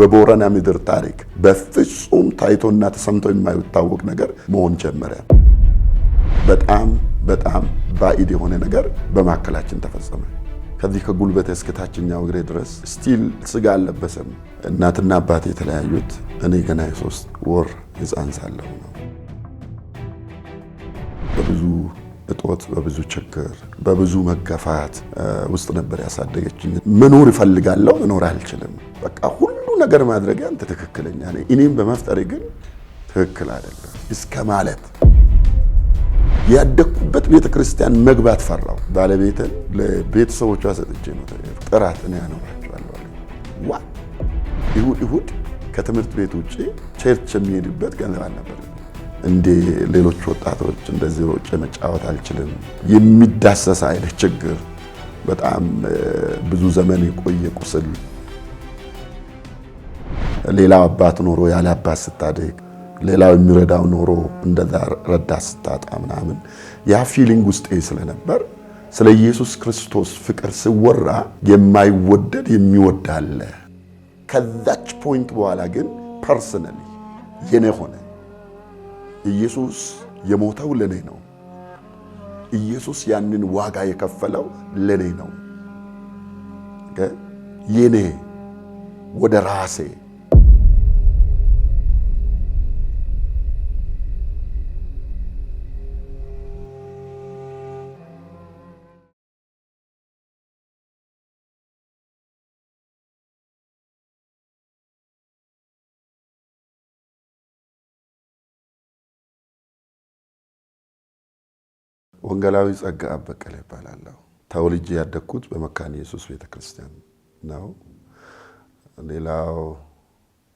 በቦረና ምድር ታሪክ በፍጹም ታይቶና ተሰምቶ የማይታወቅ ነገር መሆን ጀመረ። በጣም ባዕድ የሆነ ነገር በማከላችን ተፈጸመ። ከዚህ ከጉልበቴ እስከ ታችኛው እግሬ ድረስ ስቲል ስጋ አልለበሰም። እናትና አባቴ የተለያዩት እኔ ገና የ3 ወር ሕፃን ሳለሁ ነው። በብዙ እጦት፣ በብዙ ችግር፣ በብዙ መገፋት ውስጥ ነበር ያሳደገችኝ። መኖር እፈልጋለሁ፣ መኖር አልችልም። በቃ ሁሉ ነገር ማድረግ አንተ ትክክለኛ ነህ፣ እኔም በመፍጠሬ ግን ትክክል አይደለም እስከ ማለት ያደኩበት ቤተክርስቲያን መግባት ፈራው። ባለቤትን ለቤተሰቦቿ ሰጥቼ ነው ጥራት እኔ ያኖራቸዋለሁ። ዋ ይሁድ ከትምህርት ቤት ውጪ ቸርች የሚሄድበት ገንዘብ አልነበረም። እንደ ሌሎች ወጣቶች እንደዚህ ሮጬ መጫወት አልችልም። የሚዳሰስ አይነት ችግር፣ በጣም ብዙ ዘመን የቆየ ቁስል፣ ሌላው አባት ኖሮ ያለ አባት ስታድግ፣ ሌላው የሚረዳው ኖሮ እንደዛ ረዳት ስታጣ ምናምን ያ ፊሊንግ ውስጤ ስለነበር ስለ ኢየሱስ ክርስቶስ ፍቅር ሲወራ የማይወደድ የሚወድ አለ። ከዛች ፖይንት በኋላ ግን ፐርሰናሊ የኔ ሆነ። ኢየሱስ የሞተው ለኔ ነው። ኢየሱስ ያንን ዋጋ የከፈለው ለኔ ነው። የኔ ወደ ራሴ ወንጌላዊ ጸጋ በቀለ ይባላለሁ። ተወልጄ ያደግኩት በመካነ ኢየሱስ ቤተክርስቲያን ነው። ሌላው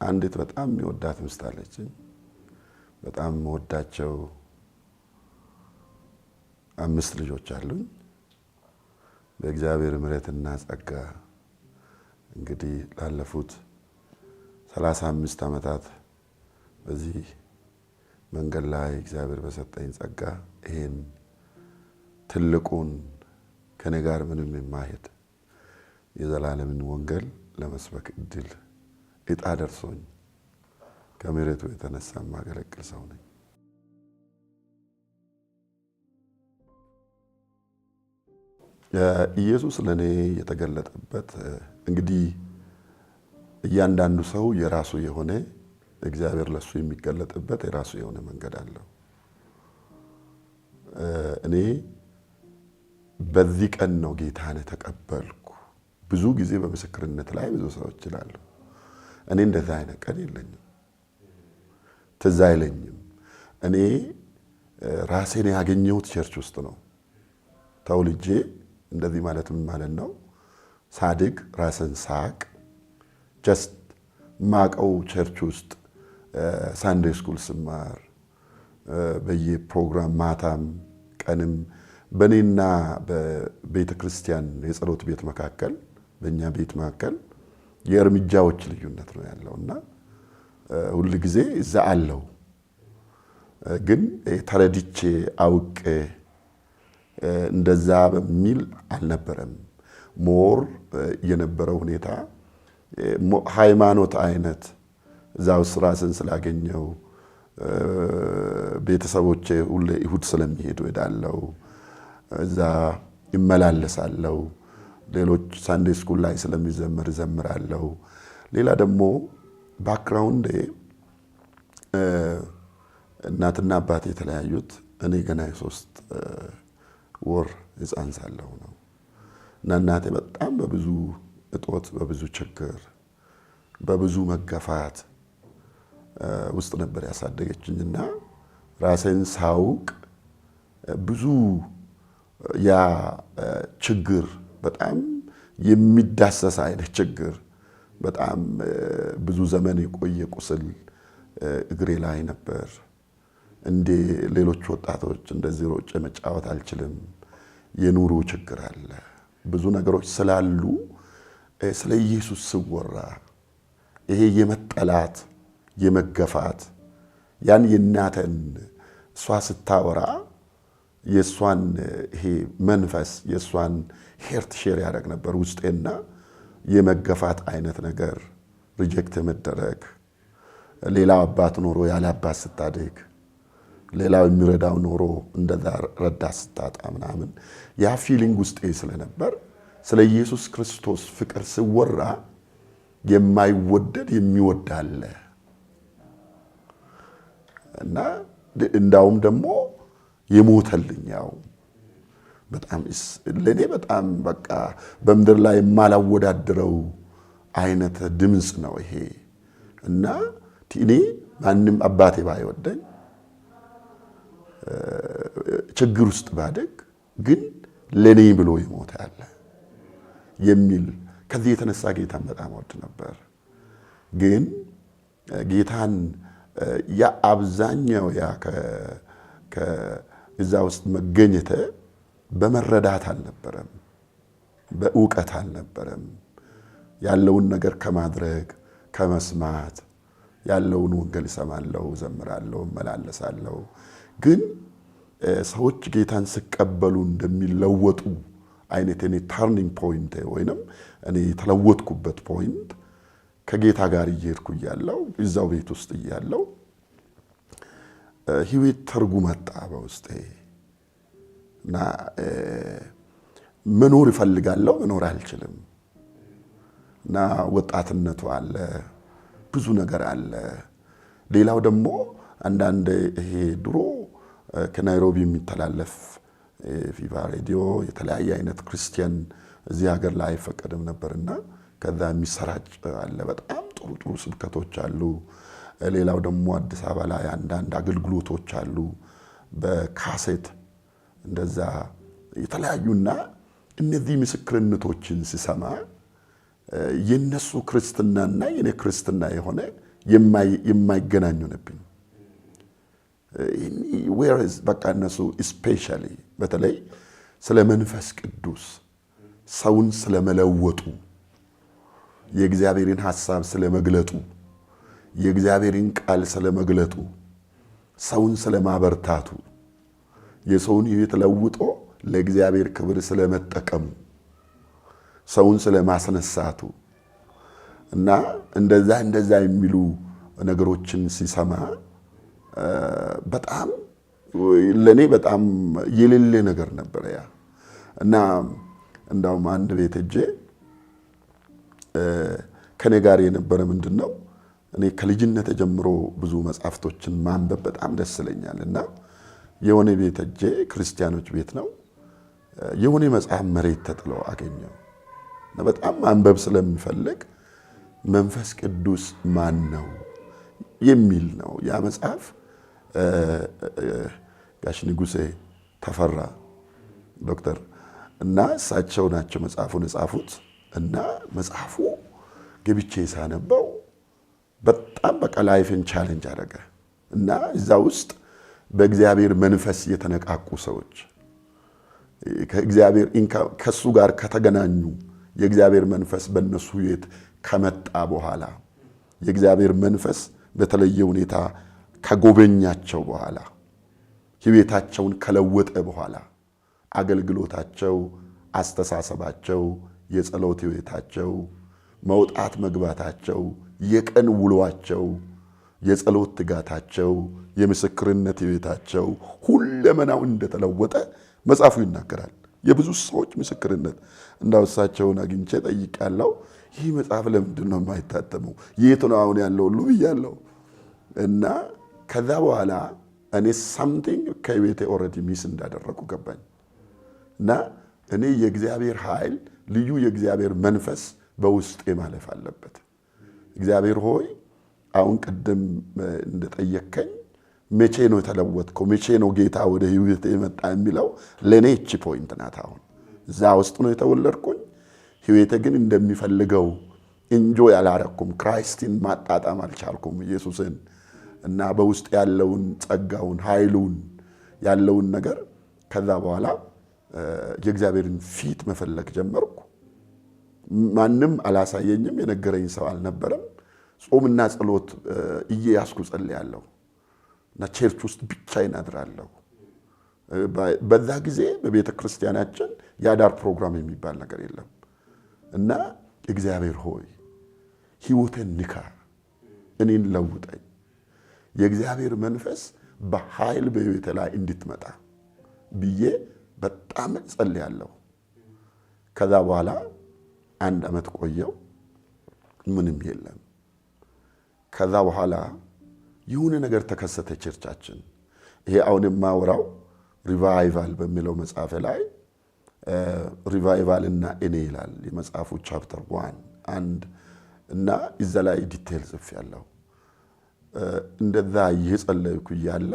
አንዲት በጣም የሚወዳት ሚስት አለችኝ። በጣም የምወዳቸው 5 ልጆች አሉኝ። በእግዚአብሔር ምሕረትና ጸጋ እንግዲህ ላለፉት 35 ዓመታት በዚህ መንገድ ላይ እግዚአብሔር በሰጠኝ ጸጋ ይሄን ትልቁን ከኔ ጋር ምንም የማይሄድ የዘላለምን ወንጌል ለመስበክ እድል ዕጣ ደርሶኝ ከምሕረቱ የተነሳ ማገለግል ሰው ነኝ። ኢየሱስ ለኔ የተገለጠበት እንግዲህ እያንዳንዱ ሰው የራሱ የሆነ እግዚአብሔር ለሱ የሚገለጥበት የራሱ የሆነ መንገድ አለው። እኔ በዚህ ቀን ነው ጌታን ተቀበልኩ። ብዙ ጊዜ በምስክርነት ላይ ብዙ ሰዎች ይችላሉ። እኔ እንደዛ አይነት ቀን የለኝም፣ ትዝ አይለኝም። እኔ ራሴን ያገኘሁት ቸርች ውስጥ ነው። ተወልጄ እንደዚህ ማለት ምን ማለት ነው? ሳድግ ራስን ሳቅ ጀስት ማቀው ቸርች ውስጥ ሳንዴይ ስኩል ስማር በየፕሮግራም ማታም ቀንም በኔና በቤተ ክርስቲያን የጸሎት ቤት መካከል በእኛ ቤት መካከል የእርምጃዎች ልዩነት ነው ያለውና ሁሉ ጊዜ እዛ አለው። ግን ተረድቼ አውቄ እንደዛ በሚል አልነበረም። ሞር የነበረው ሁኔታ ሃይማኖት አይነት እዛው ራስን ስላገኘው ቤተሰቦቼ ሁሌ ይሁድ ስለሚሄዱ ሄዳለው፣ እዛ ይመላለሳለው። ሌሎች ሳንዴይ ስኩል ላይ ስለሚዘምር ዘምራለው። ሌላ ደግሞ ባክግራውንድ እናትና አባቴ የተለያዩት እኔ ገና የ3 ወር ሕፃን ሳለሁ ነው። እና እናቴ በጣም በብዙ እጦት፣ በብዙ ችግር፣ በብዙ መገፋት ውስጥ ነበር ያሳደገችኝና ራሴን ሳውቅ ብዙ ያ ችግር በጣም የሚዳሰስ አይነት ችግር፣ በጣም ብዙ ዘመን የቆየ ቁስል እግሬ ላይ ነበር። እንደ ሌሎች ወጣቶች እንደዚህ ሮጬ መጫወት አልችልም። የኑሮ ችግር አለ፣ ብዙ ነገሮች ስላሉ ስለ ኢየሱስ ሲወራ ይሄ የመጠላት የመገፋት ያን የናተን እሷ ስታወራ የሷን ይሄ መንፈስ የሷን ሄርት ሼር ያደርግ ነበር ውስጤና የመገፋት አይነት ነገር ሪጀክት መደረግ፣ ሌላው አባት ኖሮ ያለ አባት ስታድግ፣ ሌላው የሚረዳው ኖሮ እንደዛ ረዳት ስታጣ ምናምን ያ ፊሊንግ ውስጤ ስለነበር ስለ ኢየሱስ ክርስቶስ ፍቅር ሲወራ የማይወደድ የሚወድ አለ እና እንዳውም ደግሞ የሞተልኝ ያው በጣም ለኔ በጣም በቃ በመድር ላይ የማላወዳድረው አይነት ድምጽ ነው ይሄ እና እኔ ማንም አባቴ ባይወደኝ ችግር ውስጥ ባደግ ግን ለኔ ብሎ ይሞት ያለ የሚል ከዚህ የተነሳ ጌታን በጣም ወድ ነበር። ግን ጌታን ያ አብዛኛው ያ ከዛ ውስጥ መገኘት በመረዳት አልነበረም፣ በእውቀት አልነበረም። ያለውን ነገር ከማድረግ ከመስማት ያለውን ወንጌል ሰማለው፣ ዘምራለው፣ መላለሳለው። ግን ሰዎች ጌታን ሲቀበሉ እንደሚለወጡ አይነት እኔ ተርኒንግ ፖይንት ወይንም እኔ ተለወጥኩበት ፖይንት ከጌታ ጋር እየሄድኩ ያለው እዛው ቤት ውስጥ ያለው ህይወት ትርጉም አጣ በውስጤ እና መኖር እፈልጋለሁ፣ መኖር አልችልም እና ወጣትነቱ አለ፣ ብዙ ነገር አለ። ሌላው ደግሞ አንዳንድ ይሄ ድሮ ከናይሮቢ የሚተላለፍ ቪቫ ሬዲዮ የተለያየ አይነት ክርስቲያን እዚህ ሀገር ላይ አይፈቀድም ነበርና ከዛ የሚሰራጭ አለ፣ በጣም ጥሩ ጥሩ ስብከቶች አሉ። ሌላው ደግሞ አዲስ አበባ ላይ አንዳንድ አገልግሎቶች አሉ በካሴት እንደዛ የተለያዩና እነዚህ ምስክርነቶችን ሲሰማ የነሱ ክርስትናና የኔ ክርስትና የሆነ የማይገናኙ ነብኝ። whereas በቃ እነሱ especially በተለይ ስለ መንፈስ ቅዱስ ሰውን ስለመለወጡ የእግዚአብሔርን ሐሳብ ስለመግለጡ የእግዚአብሔርን ቃል ስለመግለጡ ሰውን ስለማበርታቱ የሰውን ሕይወት ለውጦ ለእግዚአብሔር ክብር ስለመጠቀሙ ሰውን ስለማስነሳቱ እና እንደዛ የሚሉ ነገሮችን ሲሰማ በጣም ለኔ በጣም የሌለ ነገር ነበር ያ እና እንዳውም አንድ ቤት ሄጄ ከኔ ጋር የነበረ ምንድነው እኔ ከልጅነት ጀምሮ ብዙ መጽሐፍቶችን ማንበብ በጣም ደስ ይለኛልና የሆነ ቤት ሄጄ ክርስቲያኖች ቤት ነው የሆነ መጽሐፍ መሬት ተጥሎ አገኘው እና በጣም ማንበብ ስለምፈልግ መንፈስ ቅዱስ ማን ነው የሚል ነው ያ መጽሐፍ። ጋሽ ንጉሴ ተፈራ ዶክተር እና እሳቸው ናቸው መጽሐፉን የጻፉት እና መጽሐፉ ገብቼ ሳነበው በጣም በቃ ላይፍን ቻሌንጅ አደረገ እና እዛ ውስጥ በእግዚአብሔር መንፈስ የተነቃቁ ሰዎች ከእግዚአብሔር ከሱ ጋር ከተገናኙ የእግዚአብሔር መንፈስ በእነሱ ሕይወት ከመጣ በኋላ የእግዚአብሔር መንፈስ በተለየ ሁኔታ ከጎበኛቸው በኋላ ሕይወታቸውን ከለወጠ በኋላ አገልግሎታቸው፣ አስተሳሰባቸው፣ የጸሎት ሕይወታቸው፣ መውጣት መግባታቸው፣ የቀን ውሏቸው፣ የጸሎት ትጋታቸው፣ የምስክርነት ሕይወታቸው ሁለመናው እንደተለወጠ መጽሐፉ ይናገራል። የብዙ ሰዎች ምስክርነት እንዳውሳቸውን አግኝቼ ጠይቄያለሁ። ይህ መጽሐፍ ለምንድን ነው የማይታተመው? የት ነው አሁን ያለው ሁሉ ብያለሁ እና ከዛ በኋላ እኔ something ከቤቴ ኦሬዲ ሚስ እንዳደረኩ ገባኝ እና እኔ የእግዚአብሔር ኃይል ልዩ የእግዚአብሔር መንፈስ በውስጤ ማለፍ አለበት። እግዚአብሔር ሆይ አሁን ቅድም እንደጠየከኝ መቼ ነው ተለወጥከው? መቼ ነው ጌታ ወደ ህይወቴ መጣ የሚለው ለኔ እቺ ፖይንት ናት። አሁን እዛ ውስጥ ነው የተወለድኩኝ። ህይወቴ ግን እንደሚፈልገው ኢንጆይ አላረኩም። ክራይስትን ማጣጣም አልቻልኩም ኢየሱስን እና በውስጥ ያለውን ጸጋውን ኃይሉን ያለውን ነገር ከዛ በኋላ የእግዚአብሔርን ፊት መፈለግ ጀመርኩ። ማንም አላሳየኝም፣ የነገረኝ ሰው አልነበረም። ጾምና ጸሎት እየያዝኩ ጸልያለሁ እና ቸርች ውስጥ ብቻዬን አድራለሁ። በዛ ጊዜ በቤተ ክርስቲያናችን የአዳር ፕሮግራም የሚባል ነገር የለም እና እግዚአብሔር ሆይ ህይወቴን ንካ፣ እኔን ለውጠኝ፣ የእግዚአብሔር መንፈስ በኃይል በህይወቴ ላይ እንድትመጣ ብዬ በጣም ጸልያለሁ። ከዛ በኋላ 1 ዓመት ቆየው፣ ምንም የለም። ከዛ በኋላ የሆነ ነገር ተከሰተ ቸርቻችን። ይሄ አሁን የማወራው ሪቫይቫል በሚለው መጽሐፍ ላይ ሪቫይቫል እና እኔ ይላል የመጽሐፉ ቻፕተር 1 እና እዛ ላይ ዲቴል ጽፌያለሁ። እንደዛ እየጸለይኩ እያለ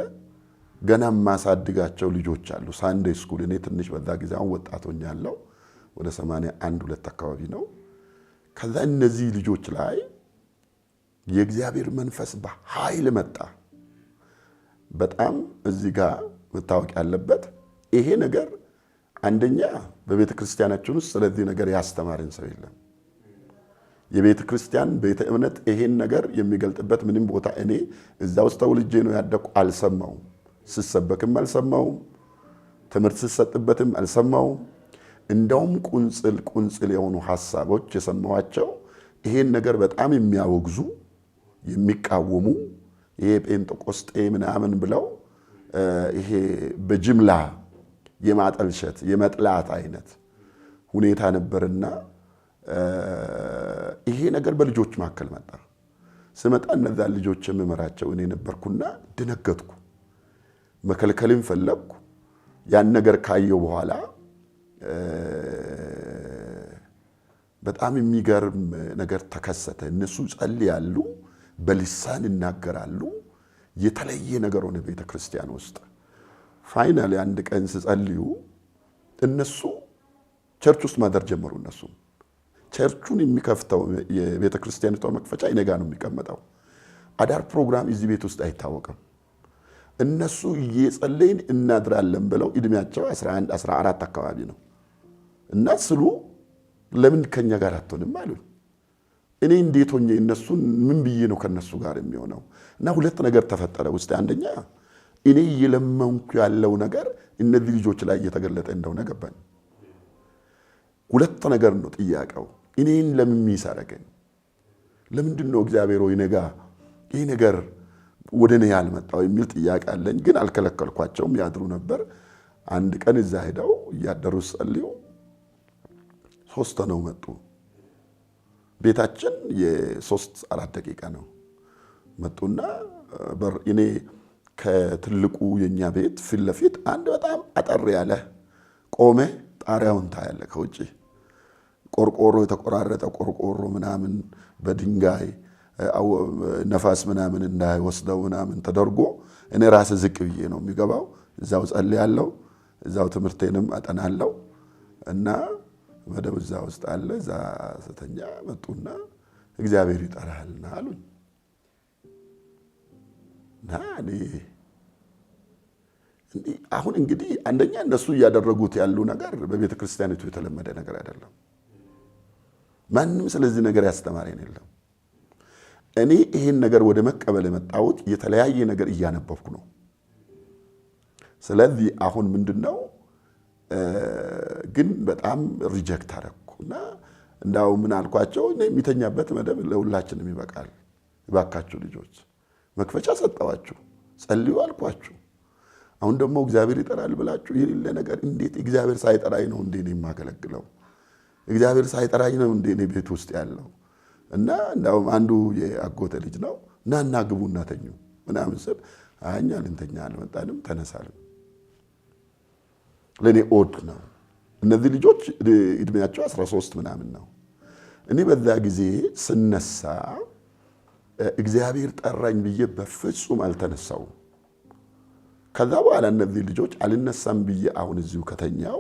ገና ማሳድጋቸው ልጆች አሉ ሳንዴይ ስኩል። እኔ ትንሽ በዛ ጊዜ አሁን ወጣት ሆኛለሁ፣ ወደ 81 አካባቢ ነው። ከዛ እነዚህ ልጆች ላይ የእግዚአብሔር መንፈስ በኃይል መጣ። በጣም እዚህ ጋር መታወቅ ያለበት ይሄ ነገር አንደኛ በቤተ ክርስቲያናችን ውስጥ ስለዚህ ነገር ያስተማረን ሰው የለም። የቤተ ክርስቲያን ቤተ እምነት ይሄን ነገር የሚገልጥበት ምንም ቦታ እኔ እዛ ውስጥ ተወልጄ ነው ያደኩ አልሰማውም። ስሰበክም አልሰማውም፣ ትምህርት ስሰጥበትም አልሰማውም። እንደውም ቁንጽል የሆኑ ሐሳቦች የሰማዋቸው ይሄን ነገር በጣም የሚያወግዙ የሚቃወሙ ይሄ ጴንጤቆስጤ ምናምን ብለው ይሄ በጅምላ የማጠልሸት የመጥላት አይነት ሁኔታ ነበርና ይሄ ነገር በልጆች መካከል መጣ። ስመጣ እነዛ ልጆች የምመራቸው እኔ ነበርኩና ደነገጥኩ፣ መከልከልም ፈለግኩ። ያን ነገር ካየው በኋላ በጣም የሚገርም ነገር ተከሰተ። እነሱ ጸልያሉ፣ በልሳን ይናገራሉ። የተለየ ነገር ሆነ ቤተ ክርስቲያን ውስጥ። ፋይናሊ አንድ ቀን ሲጸልዩ እነሱ ቸርች ውስጥ ማደር ጀመሩ። እነሱ ቸርቹን የሚከፍተው የቤተ ክርስቲያኒቷ መክፈቻ እኔ ጋር ነው የሚቀመጠው። አዳር ፕሮግራም እዚህ ቤት ውስጥ አይታወቅም። እነሱ እየጸለይን እናድራለን ብለው እድሜያቸው 11 14 አካባቢ ነው እና ስሉ ለምን ከኛ ጋር አትሆንም አሉኝ። እኔ እንዴት ሆኜ እነሱን ምን ብዬ ነው ከነሱ ጋር የሚሆነው? እና ሁለት ነገር ተፈጠረ ውስጥ። አንደኛ እኔ እየለመንኩ ያለው ነገር እነዚህ ልጆች ላይ እየተገለጠ እንደሆነ ገባኝ። ሁለት ነገር ነው ጥያቄው። እኔን ለምን ይሰረገኝ? ለምንድን ነው እግዚአብሔር ሆይ ነጋ ይሄ ነገር ወደ እኔ ያልመጣው የሚል ጥያቄ አለኝ። ግን አልከለከልኳቸውም፣ ያድሩ ነበር። አንድ ቀን እዛ ሄደው እያደሩ ጸልዩ 3 ነው መጡ። ቤታችን የ3-4 ደቂቃ ነው። መጡና እኔ ከትልቁ የኛ ቤት ፊት ለፊት አንድ በጣም አጠር ያለ ቆመ ጣሪያውን ታያለ። ከውጪ ቆርቆሮ የተቆራረጠ ቆርቆሮ ምናምን በድንጋይ ነፋስ ምናምን እንዳይወስደው ምናምን ተደርጎ እኔ ራሴ ዝቅ ብዬ ነው የሚገባው። እዛው ጸልያለሁ፣ እዛው ትምህርቴንም አጠናለሁ እና መደብ እዛ ውስጥ አለ። እዛ ስተኛ መጡና እግዚአብሔር ይጠራልና አሉኝ። ናኒ አሁን እንግዲህ አንደኛ እነሱ እያደረጉት ያሉ ነገር በቤተ ክርስቲያኒቱ የተለመደ ነገር አይደለም። ማንም ስለዚህ ነገር ያስተማረኝ የለም። እኔ ይሄን ነገር ወደ መቀበል የመጣሁት የተለያየ ነገር እያነበብኩ ነው። ስለዚህ አሁን ምንድነው ግን በጣም ሪጀክት አደረኩና እንዳው ምን አልኳቸው፣ እኔ የሚተኛበት መደብ ለሁላችንም ይበቃል፣ ይባካችሁ ልጆች መክፈቻ ሰጣዋችሁ፣ ጸልዩ አልኳችሁ። አሁን ደግሞ እግዚአብሔር ይጠራል ብላችሁ የሌለ ነገር እንዴት እግዚአብሔር ሳይጠራኝ ነው እንዴ ነው የማገለግለው? እግዚአብሔር ሳይጠራኝ ነው እንዴ ነው ቤት ውስጥ ያለው? እና እንዳው አንዱ የአጎተ ልጅ ነው ናና ግቡና ተኙ ምናምን ስል አኛ ልንተኛ አልመጣንም፣ ተነሳልን። ለኔ ኦድ ነው። እነዚህ ልጆች እድሜያቸው 13 ምናምን ነው። እኔ በዛ ጊዜ ስነሳ እግዚአብሔር ጠራኝ ብዬ በፍጹም አልተነሳው። ከዛ በኋላ እነዚህ ልጆች አልነሳም ብዬ አሁን እዚሁ ከተኛው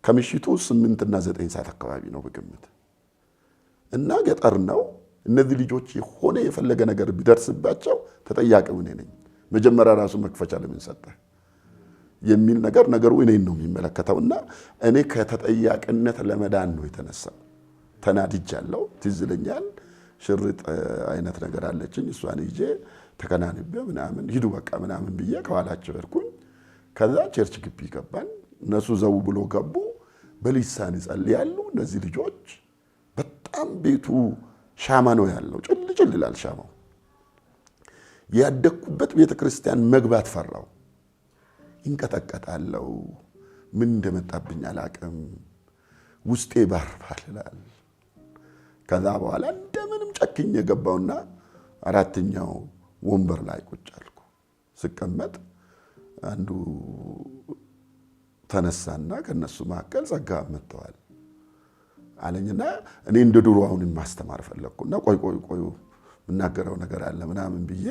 ከምሽቱ 8 እና 9 ሰዓት አካባቢ ነው በግምት እና ገጠር ነው። እነዚህ ልጆች የሆነ የፈለገ ነገር ቢደርስባቸው ተጠያቂው እኔ ነኝ። መጀመሪያ ራሱ መክፈቻ ለምን ሰጠ የሚል ነገሩ እኔን ነው የሚመለከተውና እኔ ከተጠያቂነት ለመዳን ነው የተነሳው። ተናድጃለሁ። ትዝ ይለኛል ሽርጥ አይነት ነገር አለችኝ። እሷን ይዤ ተከናንቤ ምናምን ሂዱ በቃ ምናምን ብዬ ከኋላቸው ሄድኩኝ። ከዛ ቸርች ግቢ ገባን። እነሱ ዘው ብሎ ገቡ። በልሳን ይጸልያሉ። እነዚህ ልጆች በጣም ቤቱ ሻማ ነው ያለው። ጭል ይላል ሻማው። ያደኩበት ቤተክርስቲያን መግባት ፈራው። እንቀጠቀጣለሁ። ምን እንደመጣብኝ አላቅም። ውስጤ ባርባል ይላል። ከዛ በኋላ እንደምንም ጨክኜ ገባውና አራተኛው ወንበር ላይ ቁጭ አልኩ። ስቀመጥ አንዱ ተነሳና ከነሱ መካከል ጸጋ መጥተዋል አለኝና እኔ እንደ ድሮ አሁን ማስተማር ፈለኩና ቆይ መናገረው ነገር አለ ምናምን ብዬ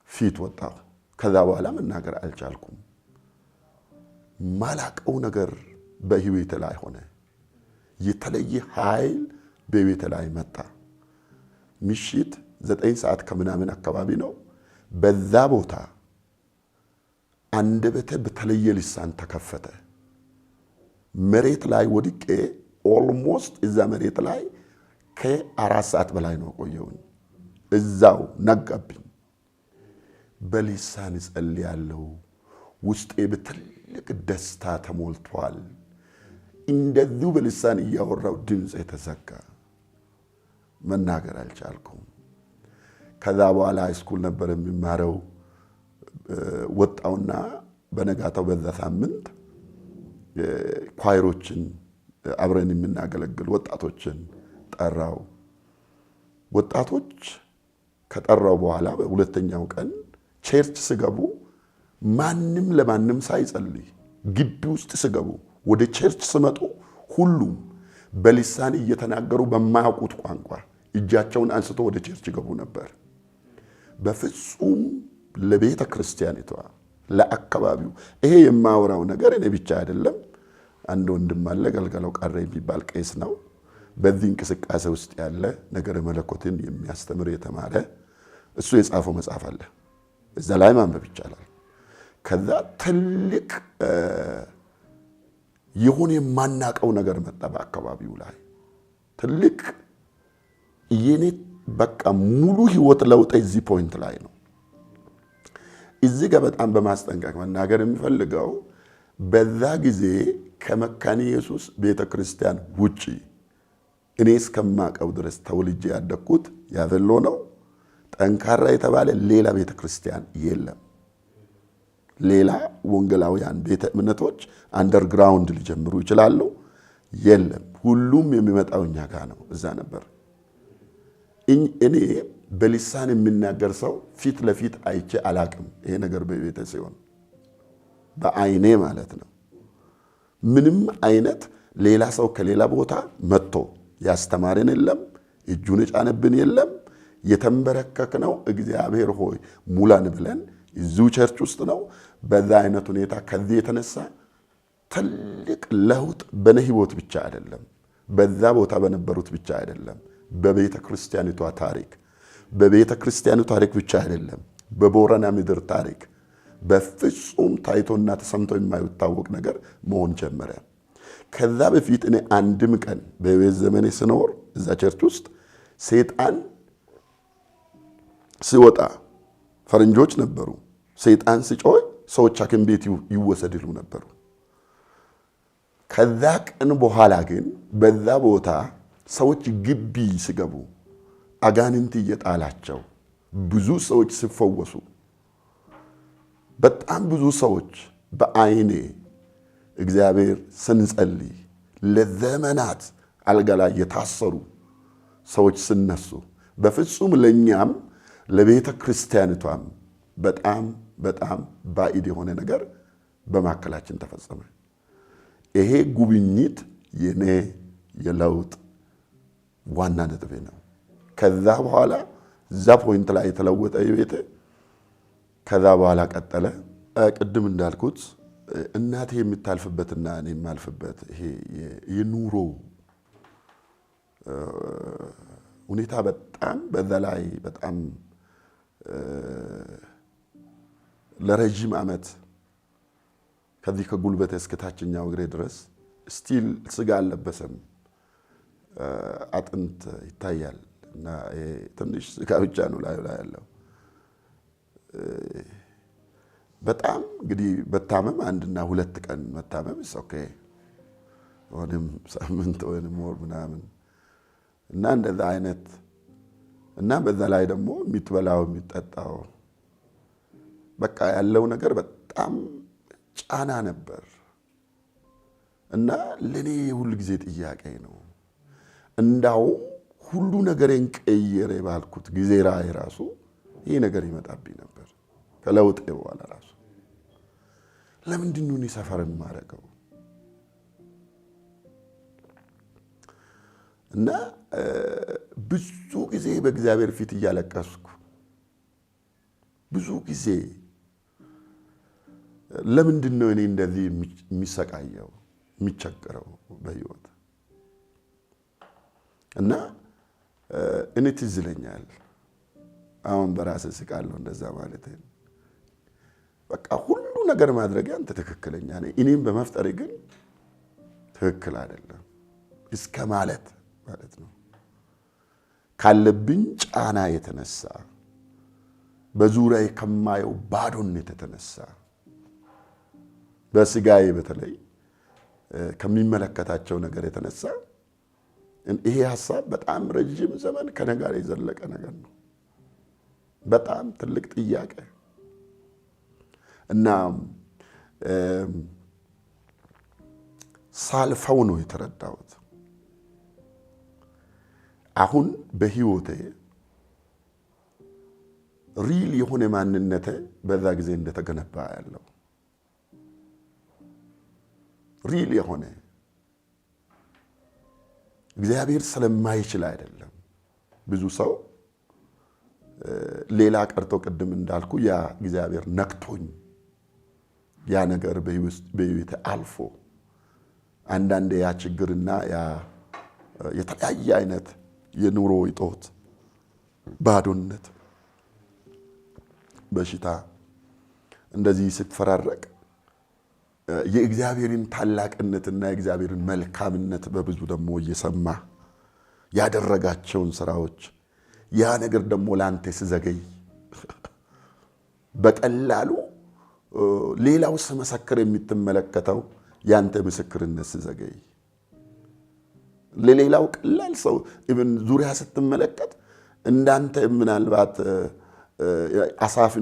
ፊት ወጣሁ። ከዛ በኋላ መናገር አልቻልኩም። ማላቀው ነገር በህይወቴ ላይ ሆነ። የተለየ ኃይል በህይወቴ ላይ መጣ። ምሽት 9 ሰዓት ከምናምን አካባቢ ነው። በዛ ቦታ አንደበቴ በተለየ ልሳን ተከፈተ። መሬት ላይ ወድቄ ኦልሞስት እዛ መሬት ላይ ከ4 ሰዓት በላይ ነው ቆየሁኝ። እዛው ነጋብኝ። በልሳን ጸልያለሁ። ውስጤ በትልቅ ደስታ ተሞልቷል። እንደዚሁ በልሳን እያወራው ድምጼ ተዘጋ። መናገር አልቻልኩም። ከዛ በኋላ ሃይስኩል ነበር የሚማረው። ወጣውና በነጋታው በዛ ሳምንት ኳይሮችን አብረን የምናገለግል ወጣቶችን ጠራው። ወጣቶች ከጠራው በኋላ በሁለተኛው ቀን ቸርች ሲገቡ ማንም ለማንም ሳይጸልይ ግቢ ውስጥ ሲገቡ ወደ ቸርች ሲመጡ ሁሉም በልሳን እየተናገሩ በማያውቁት ቋንቋ እጃቸውን አንስቶ ወደ ቸርች ገቡ ነበር። በፍጹም ለቤተ ክርስቲያኒቷ ለአካባቢው ይሄ የማወራው ነገር እኔ ብቻ አይደለም። አንድ ወንድም አለ ገልገለው ቀረ የሚባል ቄስ ነው። በዚህ እንቅስቃሴ ውስጥ ያለ ነገር መለኮትን የሚያስተምር የተማረ እሱ የጻፈው መጽሐፍ አለ። እዛ ላይ ማንበብ ይቻላል። ከዛ ትልቅ የሆነ የማናቀው ነገር መጣ በአካባቢው ላይ ትልቅ የኔ በቃ ሙሉ ህይወት ለውጥ እዚህ ፖይንት ላይ ነው። እዚህ ጋር በጣም በማስጠንቀቅ መናገር የሚፈልገው በዛ ጊዜ ከመካነ ኢየሱስ ቤተክርስቲያን ውጪ እኔ እስከማቀው ድረስ ተወልጄ ያደኩት ያቨሎ ነው። ጠንካራ የተባለ ሌላ ቤተክርስቲያን የለም። ሌላ ወንጌላውያን ቤተ እምነቶች አንደርግራውንድ ሊጀምሩ ይችላሉ። የለም። ሁሉም የሚመጣው እኛ ጋር ነው። እዛ ነበር። እኔ በልሳን የሚናገር ሰው ፊት ለፊት አይቼ አላቅም። ይሄ ነገር በቤተ ሲሆን በአይኔ ማለት ነው። ምንም አይነት ሌላ ሰው ከሌላ ቦታ መጥቶ ያስተማረን የለም። እጁን ጫነብን የለም። የተንበረከክነው እግዚአብሔር ሆይ ሙላን ብለን እዚሁ ቸርች ውስጥ ነው። በዛ አይነት ሁኔታ ከዚህ የተነሳ ትልቅ ለውጥ በኔ ህይወት ብቻ አይደለም፣ በዛ ቦታ በነበሩት ብቻ አይደለም፣ በቤተ ክርስቲያኒቷ ታሪክ፣ በቤተ ክርስቲያኑ ታሪክ ብቻ አይደለም፣ በቦረና ምድር ታሪክ በፍጹም ታይቶና ተሰምቶ የማይታወቅ ነገር መሆን ጀመረ። ከዛ በፊት እኔ አንድም ቀን በህይወት ዘመኔ ስኖር እዛ ቸርች ውስጥ ሰይጣን ሲወጣ ፈረንጆች ነበሩ። ሰይጣን ሲጮህ ሰዎች ሐኪም ቤት ይወሰድሉ ነበሩ። ከዛ ቀን በኋላ ግን በዛ ቦታ ሰዎች ግቢ ሲገቡ አጋንንት እየጣላቸው ብዙ ሰዎች ሲፈወሱ በጣም ብዙ ሰዎች በአይኔ እግዚአብሔር ስንጸልይ ለዘመናት አልጋ ላይ የታሰሩ ሰዎች ሲነሱ በፍጹም ለኛም ለቤተ ክርስቲያኒቷም በጣም በጣም ባዕድ የሆነ ነገር በማከላችን ተፈጸመ። ይሄ ጉብኝት የኔ የለውጥ ዋና ነጥቤ ነው። ከዛ በኋላ እዛ ፖይንት ላይ የተለወጠ የቤተ ከዛ በኋላ ቀጠለ። ቅድም እንዳልኩት እናቴ የምታልፍበትና እኔ የማልፍበት ይሄ የኑሮ ሁኔታ በጣም በዛ ላይ በጣም ለረጅም ዓመት ከዚህ ከጉልበቴ እስከ ታችኛው እግሬ ድረስ ስቲል ስጋ አልለበሰም፣ አጥንት ይታያል እና ትንሽ ስጋ ብቻ ነው ላይ ያለው። በጣም እንግዲህ በታመም 1 እና 2 ቀን መታመም ኦኬ ወንም ሳምንት ወንም ወር ምናምን እና እንደዛ አይነት እና በዛ ላይ ደግሞ የሚትበላው የሚጠጣው በቃ ያለው ነገር በጣም ጫና ነበር። እና ለኔ ሁሉ ጊዜ ጥያቄ ነው እንዳው ሁሉ ነገርን ቀየረ ባልኩት ጊዜ ራሱ ይሄ ነገር ይመጣብኝ ነበር ከለውጥ በኋላ ራሱ ለምንድን ነው ሰፈርን ማረገው እና ብዙ ጊዜ በእግዚአብሔር ፊት እያለቀስኩ ብዙ ጊዜ ለምንድን ነው እኔ እንደዚህ የሚሰቃየው የሚቸገረው በህይወት እና እኔ ትዝ ይለኛል አሁን በራሴ ስቃለሁ እንደዛ ማለት ነው በቃ ሁሉ ነገር ማድረግ አንተ ትክክለኛ ነህ እኔም በመፍጠሬ ግን ትክክል አይደለም እስከ ማለት ነው ካለብኝ ጫና የተነሳ በዙሪያዬ ከማየው ባዶነት የተነሳ በስጋዬ በተለይ ከሚመለከታቸው ነገር የተነሳ ይሄ ሐሳብ በጣም ረጅም ዘመን ከነጋር የዘለቀ ነገር ነው በጣም ትልቅ ጥያቄ እና ሳልፈው ነው የተረዳሁት አሁን በህይወቴ ሪል የሆነ ማንነቴ በዛ ጊዜ እንደተገነባ ያለው ሪል የሆነ እግዚአብሔር ስለማይችል አይደለም ብዙ ሰው ሌላ ቀርቶ ቀደም እንዳልኩ ያ እግዚአብሔር ነክቶኝ ያ ነገር በህይወቴ አልፎ አንዳንዴ ያ ችግርና ያ የተለያየ አይነት የኑሮ ይጦት ባዶነት በሽታ እንደዚህ ስትፈራረቅ የእግዚአብሔርን ታላቅነትና የእግዚአብሔርን መልካምነት በብዙ ደግሞ እየሰማ ያደረጋቸውን ስራዎች ያ ነገር ደግሞ ላንተ ሲዘገይ በቀላሉ ሌላው ሲመሰክር የምትመለከተው ያንተ ምስክርነት ሲዘገይ ለሌላው ቀላል ሰው ኢቭን ዙሪያ ስትመለከት እንዳንተ ምናልባት አሳፍ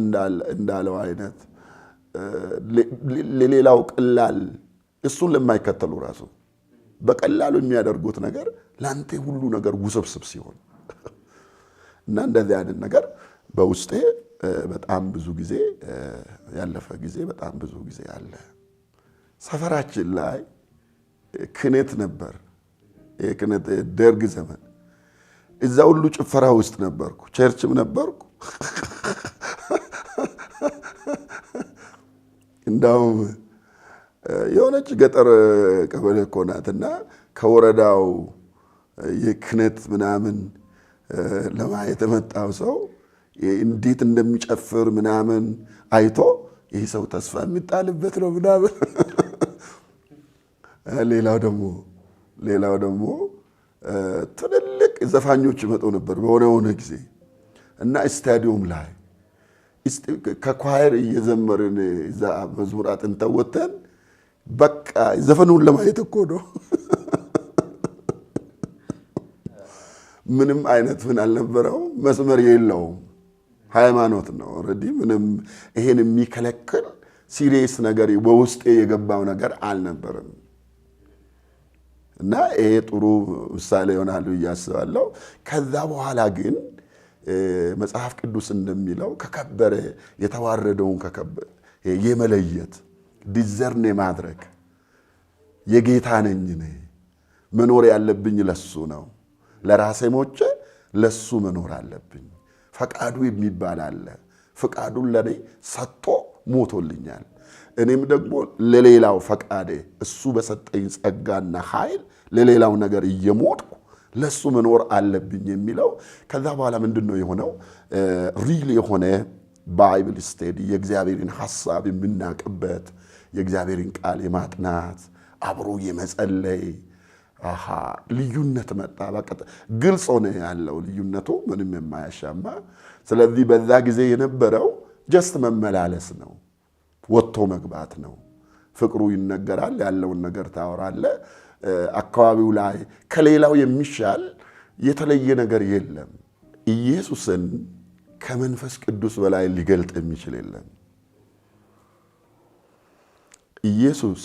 እንዳለው አይነት ለሌላው ቀላል እሱን ለማይከተሉ ራሱ በቀላሉ የሚያደርጉት ነገር ላንተ ሁሉ ነገር ውስብስብ ሲሆን እና እንደዚህ አይነት ነገር በውስጤ በጣም ብዙ ጊዜ ያለፈ ጊዜ በጣም ብዙ ጊዜ አለ ሰፈራችን ላይ ክነት ነበር የክነት ደርግ ዘመን እዛ ሁሉ ጭፈራ ውስጥ ነበርኩ ቸርችም ነበርኩ እንዳው የሆነች ገጠር ቀበሌ ኮናትና ከወረዳው የክነት ምናምን ለማየት የመጣው ሰው እንዴት እንደሚጨፍር ምናምን አይቶ ይሄ ሰው ተስፋ የሚጣልበት ነው ምናምን ሌላው ደግሞ ትልልቅ ዘፋኞች ይመጡ ነበር በሆነ ጊዜ እና ስታዲየም ላይ ከኳየር እየዘመርን እዛ መዝሙራት እንተወተን በቃ ዘፈኑን ለማየት እኮ ነው ምንም አይነት ምን አልነበረው መስመር የለውም ሃይማኖት ነው ኦሬዲ ምንም ይሄን የሚከለክል ሲሪየስ ነገር በውስጤ የገባው ነገር አልነበረም እና ይሄ ጥሩ ምሳሌ ይሆናል ያስባለሁ ከዛ በኋላ ግን መጽሐፍ ቅዱስ እንደሚለው ከከበረ የተዋረደውን ከከበረ የመለየት ዲዘርን ማድረግ የጌታ ነኝ ነኝ መኖር ያለብኝ ለሱ ነው ለራሴ ሞቼ ለሱ መኖር አለብኝ ፈቃዱ የሚባል አለ ፈቃዱን ለኔ ሰጥቶ ሞቶልኛል እኔም ደግሞ ለሌላው ፈቃዴ እሱ በሰጠኝ ጸጋና ኃይል ለሌላው ነገር እየሞትኩ ለሱ መኖር አለብኝ የሚለው ከዛ በኋላ ምንድነው የሆነው ሪል የሆነ ባይብል ስተዲ የእግዚአብሔርን ሐሳብ የምናቀበት የእግዚአብሔርን ቃል የማጥናት አብሮ የመጸለይ ልዩነት መጣ በቃ ግልጽ ሆነ ያለው ልዩነቱ ምንም የማያሻማ ስለዚህ በዛ ጊዜ የነበረው ጀስት መመላለስ ነው ወጥቶ መግባት ነው ፍቅሩ ይነገራል ያለውን ነገር ታወራለ አካባቢው ላይ ከሌላው የሚሻል የተለየ ነገር የለም ኢየሱስን ከመንፈስ ቅዱስ በላይ ሊገልጥ የሚችል የለም። ኢየሱስ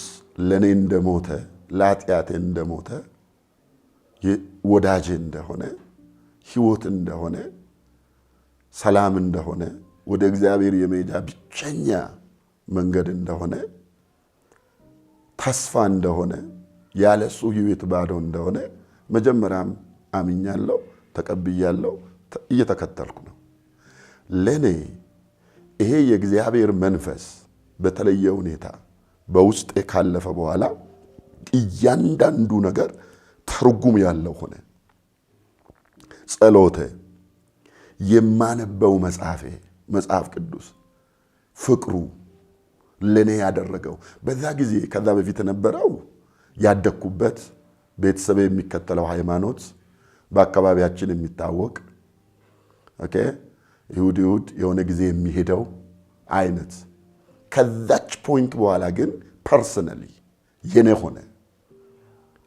ለኔ እንደሞተ ለኃጢአቴ እንደሞተ ወዳጄ እንደሆነ ሕይወት እንደሆነ ሰላም እንደሆነ ወደ እግዚአብሔር የመሄጃ ብቸኛ መንገድ እንደሆነ ተስፋ እንደሆነ ያለሱ ሕይወት ባዶ እንደሆነ መጀመሪያም አምኛለሁ፣ ተቀብያለሁ፣ እየተከተልኩ ነው። ለኔ ይሄ የእግዚአብሔር መንፈስ በተለየ ሁኔታ በውስጤ ካለፈ በኋላ እያንዳንዱ ነገር ትርጉም ያለው ሆነ። ጸሎቴ፣ የማነበው መጽሐፍ ቅዱስ፣ ፍቅሩ ለኔ ያደረገው በዛ ጊዜ ከዛ በፊት ነበረው ያደኩበት ቤተሰብ የሚከተለው ሃይማኖት በአካባቢያችን የሚታወቅ ኦኬ ይሁድ የሆነ ጊዜ የሚሄደው አይነት ከዛች ፖይንት በኋላ ግን ፐርሰናሊ የኔ ሆነ።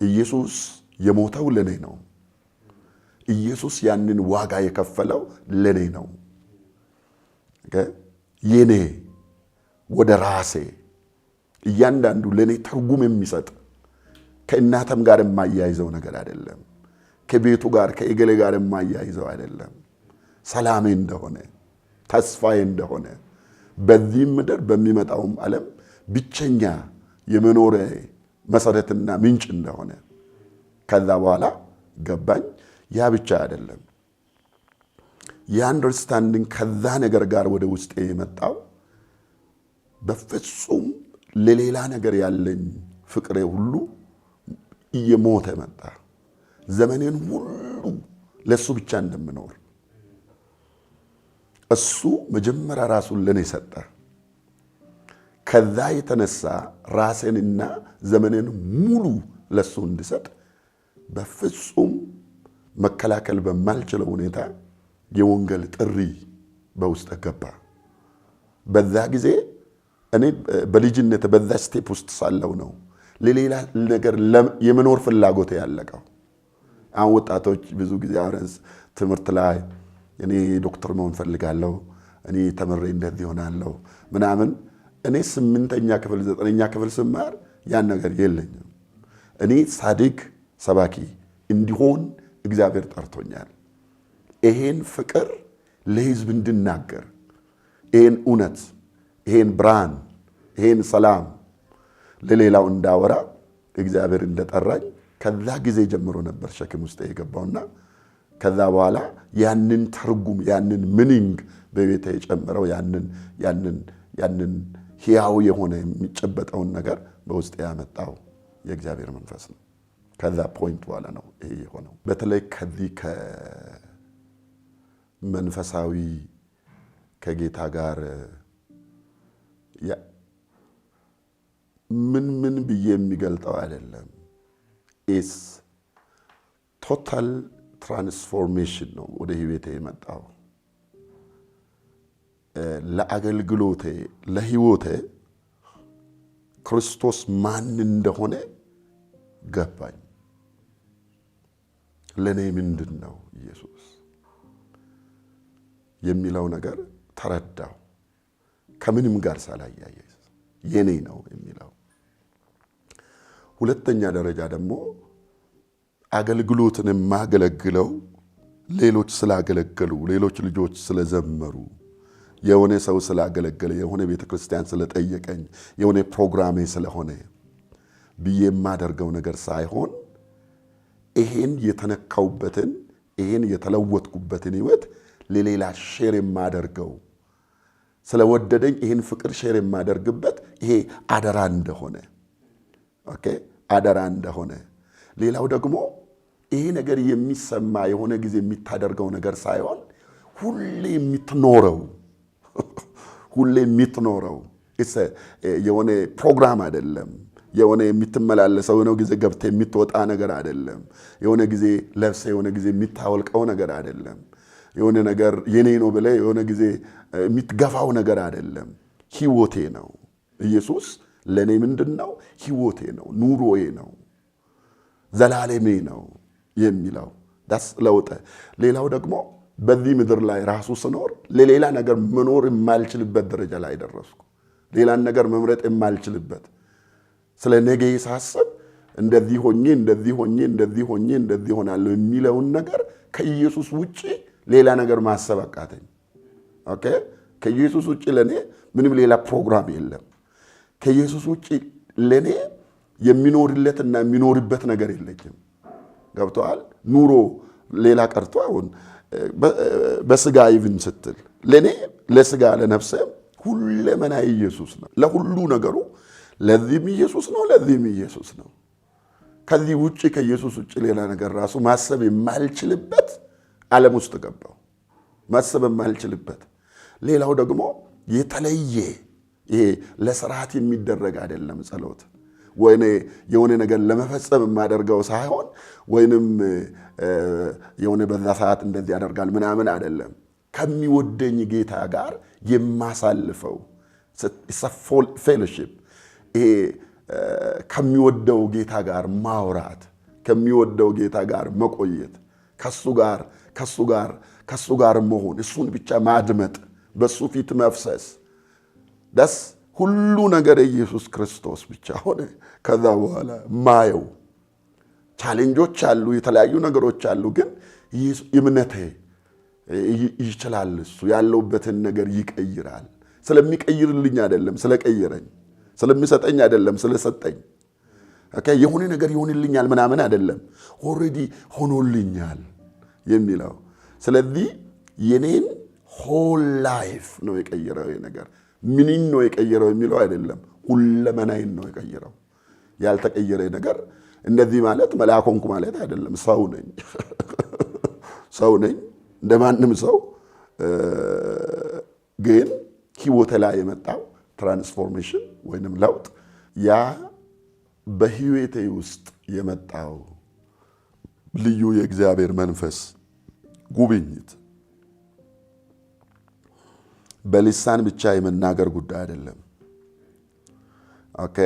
ኢየሱስ የሞተው ለኔ ነው። ኢየሱስ ያንን ዋጋ የከፈለው ለኔ ነው። ኦኬ የኔ ወደ ራሴ እያንዳንዱ ለኔ ትርጉም የሚሰጥ ከእናተም ጋር የማያይዘው ነገር አይደለም። ከቤቱ ጋር ከእገሌ ጋር የማያይዘው አይደለም። ሰላሜ እንደሆነ ተስፋዬ እንደሆነ በዚህ ምድር በሚመጣውም ዓለም ብቸኛ የመኖሬ መሰረትና ምንጭ እንደሆነ ከዛ በኋላ ገባኝ። ያ ብቻ አይደለም። የአንደርስታንዲንግ ከዛ ነገር ጋር ወደ ውስጤ የመጣው በፍጹም ለሌላ ነገር ያለኝ ፍቅሬ ሁሉ እየሞተ መጣ። ዘመኔን ሁሉ ለሱ ብቻ እንደምኖር እሱ መጀመሪያ ራሱን ለኔ ሰጠ። ከዛ የተነሳ ራሴንና ዘመኔን ሙሉ ለሱ እንድሰጥ በፍጹም መከላከል በማልችለው ሁኔታ የወንጌል ጥሪ በውስጥ ገባ። በዛ ጊዜ እኔ በልጅነት በዛ ስቴፕ ውስጥ ሳለው ነው ለሌላ ነገር የመኖር ፍላጎት ያለቀው። አሁን ወጣቶች ብዙ ጊዜ አረንስ ትምህርት ላይ እኔ ዶክተር መሆን ፈልጋለሁ፣ እኔ ተመረኝ እንደዚህ ሆናለሁ ምናምን። እኔ 8ኛ ክፍል 9ኛ ክፍል ስማር ያን ነገር የለኝም። እኔ ሳዲቅ ሰባኪ እንዲሆን እግዚአብሔር ጠርቶኛል። ይሄን ፍቅር ለሕዝብ እንድናገር፣ ይሄን እውነት፣ ይሄን ብርሃን፣ ይሄን ሰላም ለሌላው እንዳወራ እግዚአብሔር እንደጠራኝ ከዛ ጊዜ ጀምሮ ነበር ሸክም ውስጥ የገባውና ከዛ በኋላ ያንን ትርጉም ያንን ሚኒንግ በቤቴ የጨመረው ያንን ሕያው የሆነ የሚጨበጠውን ነገር በውስጥ ያመጣው የእግዚአብሔር መንፈስ ነው። ከዛ ፖይንት በኋላ ነው ይሄ የሆነው። በተለይ ከዚህ ከመንፈሳዊ ከጌታ ጋር ምን ብዬ የሚገልጠው አይደለም። ኢስ ቶታል ትራንስፎርሜሽን ነው ወደ ህይወቴ የመጣው። ለአገልግሎቴ ለህይወቴ ክርስቶስ ማን እንደሆነ ገባኝ። ለኔ ምንድነው ኢየሱስ የሚለው ነገር ተረዳው። ከምንም ጋር ሳላያይዝ የኔ ነው የሚለው። ሁለተኛ ደረጃ ደግሞ አገልግሎትን ማገለግለው ሌሎች ስላገለገሉ፣ ሌሎች ልጆች ስለዘመሩ፣ የሆነ ሰው ስላገለገለ፣ የሆነ ቤተክርስቲያን ስለጠየቀኝ፣ የሆነ ፕሮግራሜ ስለሆነ ብዬ የማደርገው ነገር ሳይሆን ይሄን የተነካውበትን ይሄን የተለወጥኩበትን ህይወት ለሌላ ሼር የማደርገው ስለወደደኝ ይሄን ፍቅር ሼር የማደርግበት ይሄ አደራ እንደሆነ ኦኬ አደራ እንደሆነ። ሌላው ደግሞ ይሄ ነገር የሚሰማ የሆነ ጊዜ የሚታደርገው ነገር ሳይሆን ሁሌ የምትኖረው የሆነ ፕሮግራም አይደለም። የሆነ የምትመላለሰው ነው ጊዜ ገብተ የምትወጣ ነገር አይደለም። የሆነ ጊዜ ለብሰ የሆነ ጊዜ የምታወልቀው ነገር አይደለም። የሆነ ነገር የኔ ነው ብለ የሆነ ጊዜ የምትገፋው ነገር አይደለም። ህይወቴ ነው ኢየሱስ። ለኔ ምንድነው? ህይወቴ ነው፣ ኑሮዬ ነው፣ ዘላለሜ ነው የሚለው ዳስ ለውጠ። ሌላው ደግሞ በዚህ ምድር ላይ ራሱ ስኖር ለሌላ ነገር መኖር የማልችልበት ደረጃ ላይ ደረስኩ። ሌላን ነገር መምረጥ የማልችልበት ስለ ነገ ሳስብ እንደዚህ ሆናለሁ የሚለውን ነገር ከኢየሱስ ውጪ ሌላ ነገር ማሰብ አቃተኝ። ኦኬ ከኢየሱስ ውጪ ለኔ ምንም ሌላ ፕሮግራም የለም። ከኢየሱስ ውጪ ለኔ የሚኖርለትና የሚኖርበት ነገር የለኝም። ገብቶሃል? ኑሮ ሌላ ቀርቶ አሁን በስጋ ይብን ስትል ለኔ ለስጋ ለነፍሴም ሁለመና ኢየሱስ ነው። ለሁሉ ነገሩ ለዚህም ኢየሱስ ነው፣ ለዚህም ኢየሱስ ነው። ከዚህ ውጪ ከኢየሱስ ውጪ ሌላ ነገር ራሱ ማሰብ የማልችልበት ዓለም ውስጥ ገባው። ማሰብ የማልችልበት ሌላው ደግሞ የተለየ ይሄ ለስርዓት የሚደረግ አይደለም ጸሎት ወይኔ የሆነ ነገር ለመፈጸም የማደርገው ሳይሆን ወይንም የሆነ በዛ ሰዓት እንደዚህ ያደርጋል ምናምን አይደለም። ከሚወደኝ ጌታ ጋር የማሳልፈው ፌሎሺፕ ይሄ ከሚወደው ጌታ ጋር ማውራት፣ ከሚወደው ጌታ ጋር መቆየት፣ ከሱ ጋር መሆን፣ እሱን ብቻ ማድመጥ፣ በሱ ፊት መፍሰስ ደስ ሁሉ ነገር ኢየሱስ ክርስቶስ ብቻ ሆነ። ከዛ በኋላ ማየው ቻሌንጆች አሉ፣ የተለያዩ ነገሮች አሉ። ግን እምነቴ ይችላል፣ እሱ ያለውበትን ነገር ይቀይራል። ስለሚቀይርልኝ አይደለም ስለቀየረኝ፣ ስለሚሰጠኝ አይደለም ስለሰጠኝ፣ ኦኬ የሆነ ነገር ይሆንልኛል ምናምን አይደለም ኦሬዲ ሆኖልኛል የሚለው። ስለዚህ የኔን ሆል ላይፍ ነው የቀየረው ነገር። ምንን ነው የቀየረው የሚለው አይደለም፣ ሁለመናዬን ነው የቀየረው። ያልተቀየረ ነገር እንደዚህ ማለት መልአክ ሆንኩ ማለት አይደለም። ሰው ነኝ እንደማንም ሰው። ግን ህይወቴ ላይ የመጣው ትራንስፎርሜሽን ወይንም ለውጥ ያ በህይወቴ ውስጥ የመጣው ልዩ የእግዚአብሔር መንፈስ ጉብኝት በልሳን ብቻ የመናገር ጉዳይ አይደለም። ኦኬ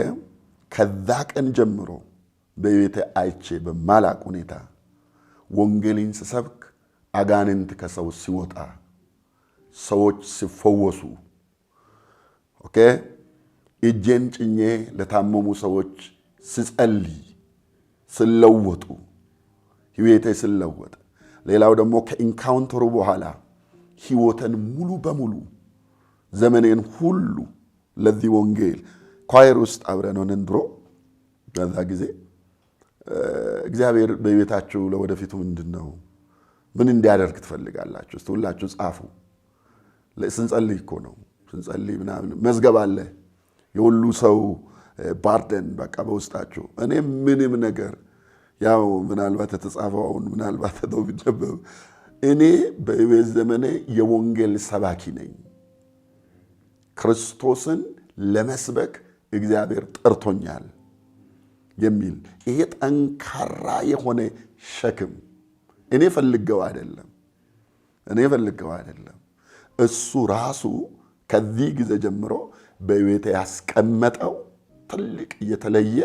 ከዛ ቀን ጀምሮ በህይወቴ አይቼ በማላቅ ሁኔታ ወንጌልን ስሰብክ አጋንንት ከሰው ሲወጣ፣ ሰዎች ሲፈወሱ፣ ኦኬ እጄን ጭኜ ለታመሙ ሰዎች ስጸልይ ስለወጡ፣ ህይወቴ ስለወጠ፣ ሌላው ደግሞ ከኢንካውንተሩ በኋላ ህይወትን ሙሉ በሙሉ ዘመኔን ሁሉ ለዚህ ወንጌል ኳየር ውስጥ አብረን ሆነን ድሮ በዛ ጊዜ እግዚአብሔር በቤታችሁ ለወደፊቱ ምንድነው ምን እንዲያደርግ ትፈልጋላችሁ? እስቲ ሁላችሁ ጻፉ። ስንጸልይ እኮ ነው ስንጸልይ ምናምን መዝገብ አለ የሁሉ ሰው ባርደን በቃ በውስጣችሁ። እኔ ምንም ነገር ያው ምናልባት ተጻፈውን ምናልባት ተው ቢነበብ እኔ በህይወት ዘመኔ የወንጌል ሰባኪ ነኝ። ክርስቶስን ለመስበክ እግዚአብሔር ጠርቶኛል የሚል ይሄ ጠንካራ የሆነ ሸክም እኔ ፈልገው አይደለም እሱ ራሱ ከዚህ ጊዜ ጀምሮ በህይወቴ ያስቀመጠው ትልቅ የተለየ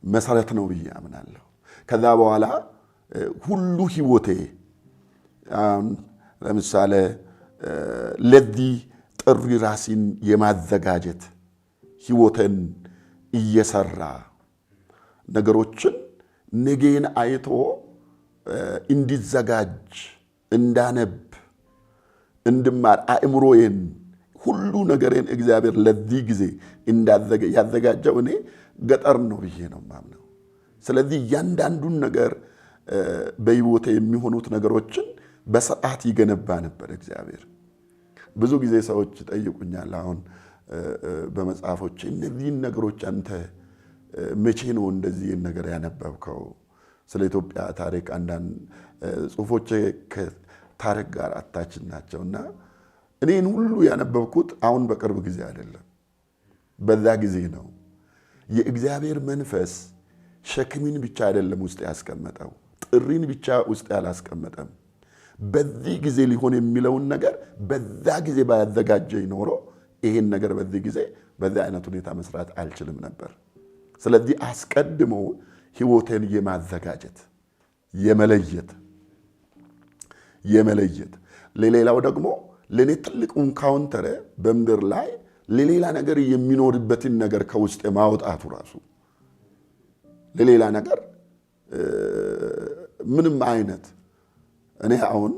መሰረት ነው ብዬ አምናለሁ። ከዛ በኋላ ሁሉ ህይወቴ ለምሳሌ ለዚህ ጥሪ ራስን የማዘጋጀት ህይወትን እየሰራ ነገሮችን ነገን አይቶ እንዲዘጋጅ እንዳነብ እንድማር አእምሮዬን ሁሉ ነገሬን እግዚአብሔር ለዚህ ጊዜ ያዘጋጀው እኔ ገጠር ነው ብዬ ነው ማምነው። ስለዚህ ያንዳንዱን ነገር በህይወቴ የሚሆኑት ነገሮችን በሰዓት ይገነባ ነበር እግዚአብሔር። ብዙ ጊዜ ሰዎች ጠይቁኛል አሁን በመጽሐፎች እነዚህን ነገሮች አንተ መቼ ነው እንደዚህ ነገር ያነበብከው? ስለ ኢትዮጵያ ታሪክ አንዳንድ ጽሁፎች ከታሪክ ጋር አታች ናቸውና እኔን ሁሉ ያነበብኩት አሁን በቅርብ ጊዜ አይደለም፣ በዛ ጊዜ ነው። የእግዚአብሔር መንፈስ ሸክምን ብቻ አይደለም ውስጥ ያስቀመጠው፣ ጥሪን ብቻ ውስጥ ያላስቀመጠም። በዚህ ጊዜ ሊሆን የሚለውን ነገር በዛ ጊዜ ባያዘጋጀኝ ኖሮ ይሄን ነገር በዚህ ጊዜ በዛ አይነት ሁኔታ መስራት አልችልም ነበር። ስለዚህ አስቀድሞ ህይወቴን የማዘጋጀት የመለየት የመለየት ለሌላው ደግሞ ለኔ ትልቅ ኢንካውንተር በምድር ላይ ለሌላ ነገር የሚኖርበትን ነገር ከውስጥ ማውጣቱ ራሱ ለሌላ ነገር ምንም አይነት እኔ አሁን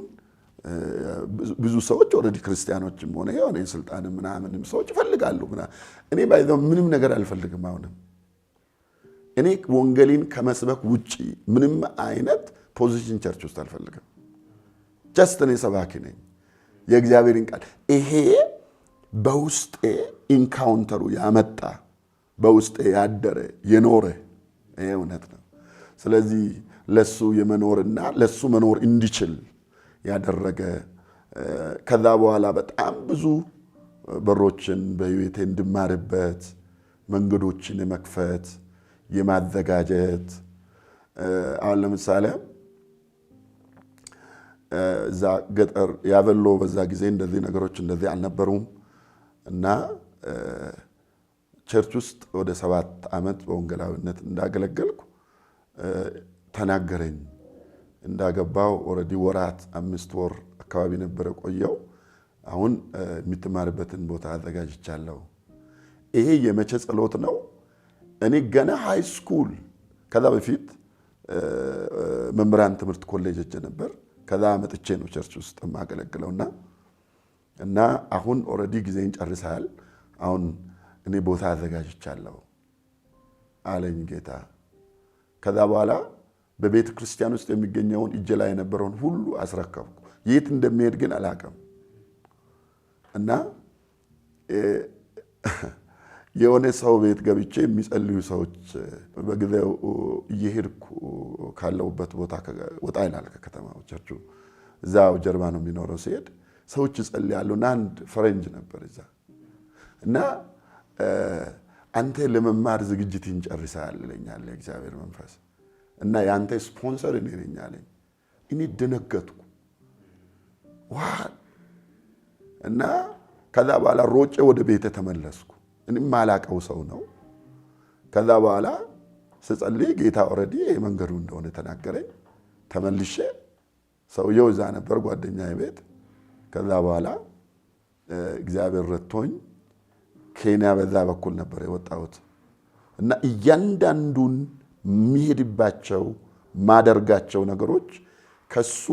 ብዙ ሰዎች ኦሬዲ ክርስቲያኖችም ሆነ የሆነ የስልጣን ምናምንም ሰዎች ይፈልጋሉ እኔ ባይዘው ምንም ነገር አልፈልግም አሁንም እኔ ወንጌልን ከመስበክ ውጪ ምንም አይነት ፖዚሽን ቸርች ውስጥ አልፈልግም ጀስት እኔ ሰባኪ ነኝ የእግዚአብሔርን ቃል ይሄ በውስጤ ኢንካውንተሩ ያመጣ በውስጤ ያደረ የኖረ ይሄ እውነት ነው ስለዚህ ለሱ የመኖርና ለሱ መኖር እንዲችል ያደረገ ከዛ በኋላ በጣም ብዙ በሮችን በህይወቴ እንድማርበት መንገዶችን የመክፈት የማዘጋጀት አሁን ለምሳሌ እዛ ገጠር ያበሎ በዛ ጊዜ እንደዚህ ነገሮች እንደዚህ አልነበሩም እና ቸርች ውስጥ ወደ 7 ዓመት በወንጌላዊነት እንዳገለገልኩ ተናገረኝ እንዳገባው ኦሬዲ ወራት 5 ወር አካባቢ ነበር ቆየው አሁን የምትማርበትን ቦታ አዘጋጅቻለሁ ይሄ የመቼ ጸሎት ነው እኔ ገና ሃይ ስኩል ከዛ በፊት መምራን ትምህርት ኮሌጅ እጄ ነበር ከዛ መጥቼ ነው ቸርች ውስጥ ማገለግለውና እና አሁን ኦሬዲ ጊዜን ጨርሳል አሁን እኔ ቦታ አዘጋጅቻለሁ አለኝ ጌታ ከዛ በኋላ በቤተ ክርስቲያን ውስጥ የሚገኘውን እጄ ላይ የነበረውን ሁሉ አስረከብኩ የት እንደሚሄድ ግን አላቀም እና የሆነ ሰው ቤት ገብቼ የሚጸልዩ ሰዎች በጊዜው እየሄድኩ ካለውበት ቦታ ወጣ ይላል ከከተማው ቸርቹ እዛው ጀርባ ነው የሚኖረው ሲሄድ ሰዎች ይጸልያሉና አንድ ፈረንጅ ነበር እዛ እና አንተ ለመማር ዝግጅትን ጨርሰሃል ይለኛል የእግዚአብሔር መንፈስ እና ያንተ ስፖንሰር እኔ ነኝ አለኝ እኔ ደነገጥኩ እና ከዛ በኋላ ሮጬ ወደ ቤቴ ተመለስኩ እኔ ማላቀው ሰው ነው ከዛ በኋላ ስጸልይ ጌታ ኦሬዲ መንገዱ እንደሆነ ተናገረኝ ተመልሼ ሰውየው እዛ ነበር ጓደኛዬ ቤት ከዛ በኋላ እግዚአብሔር ረድቶኝ ኬንያ በዛ በኩል ነበር የወጣሁት እና እያንዳንዱን የሚሄድባቸው ማደርጋቸው ነገሮች ከሱ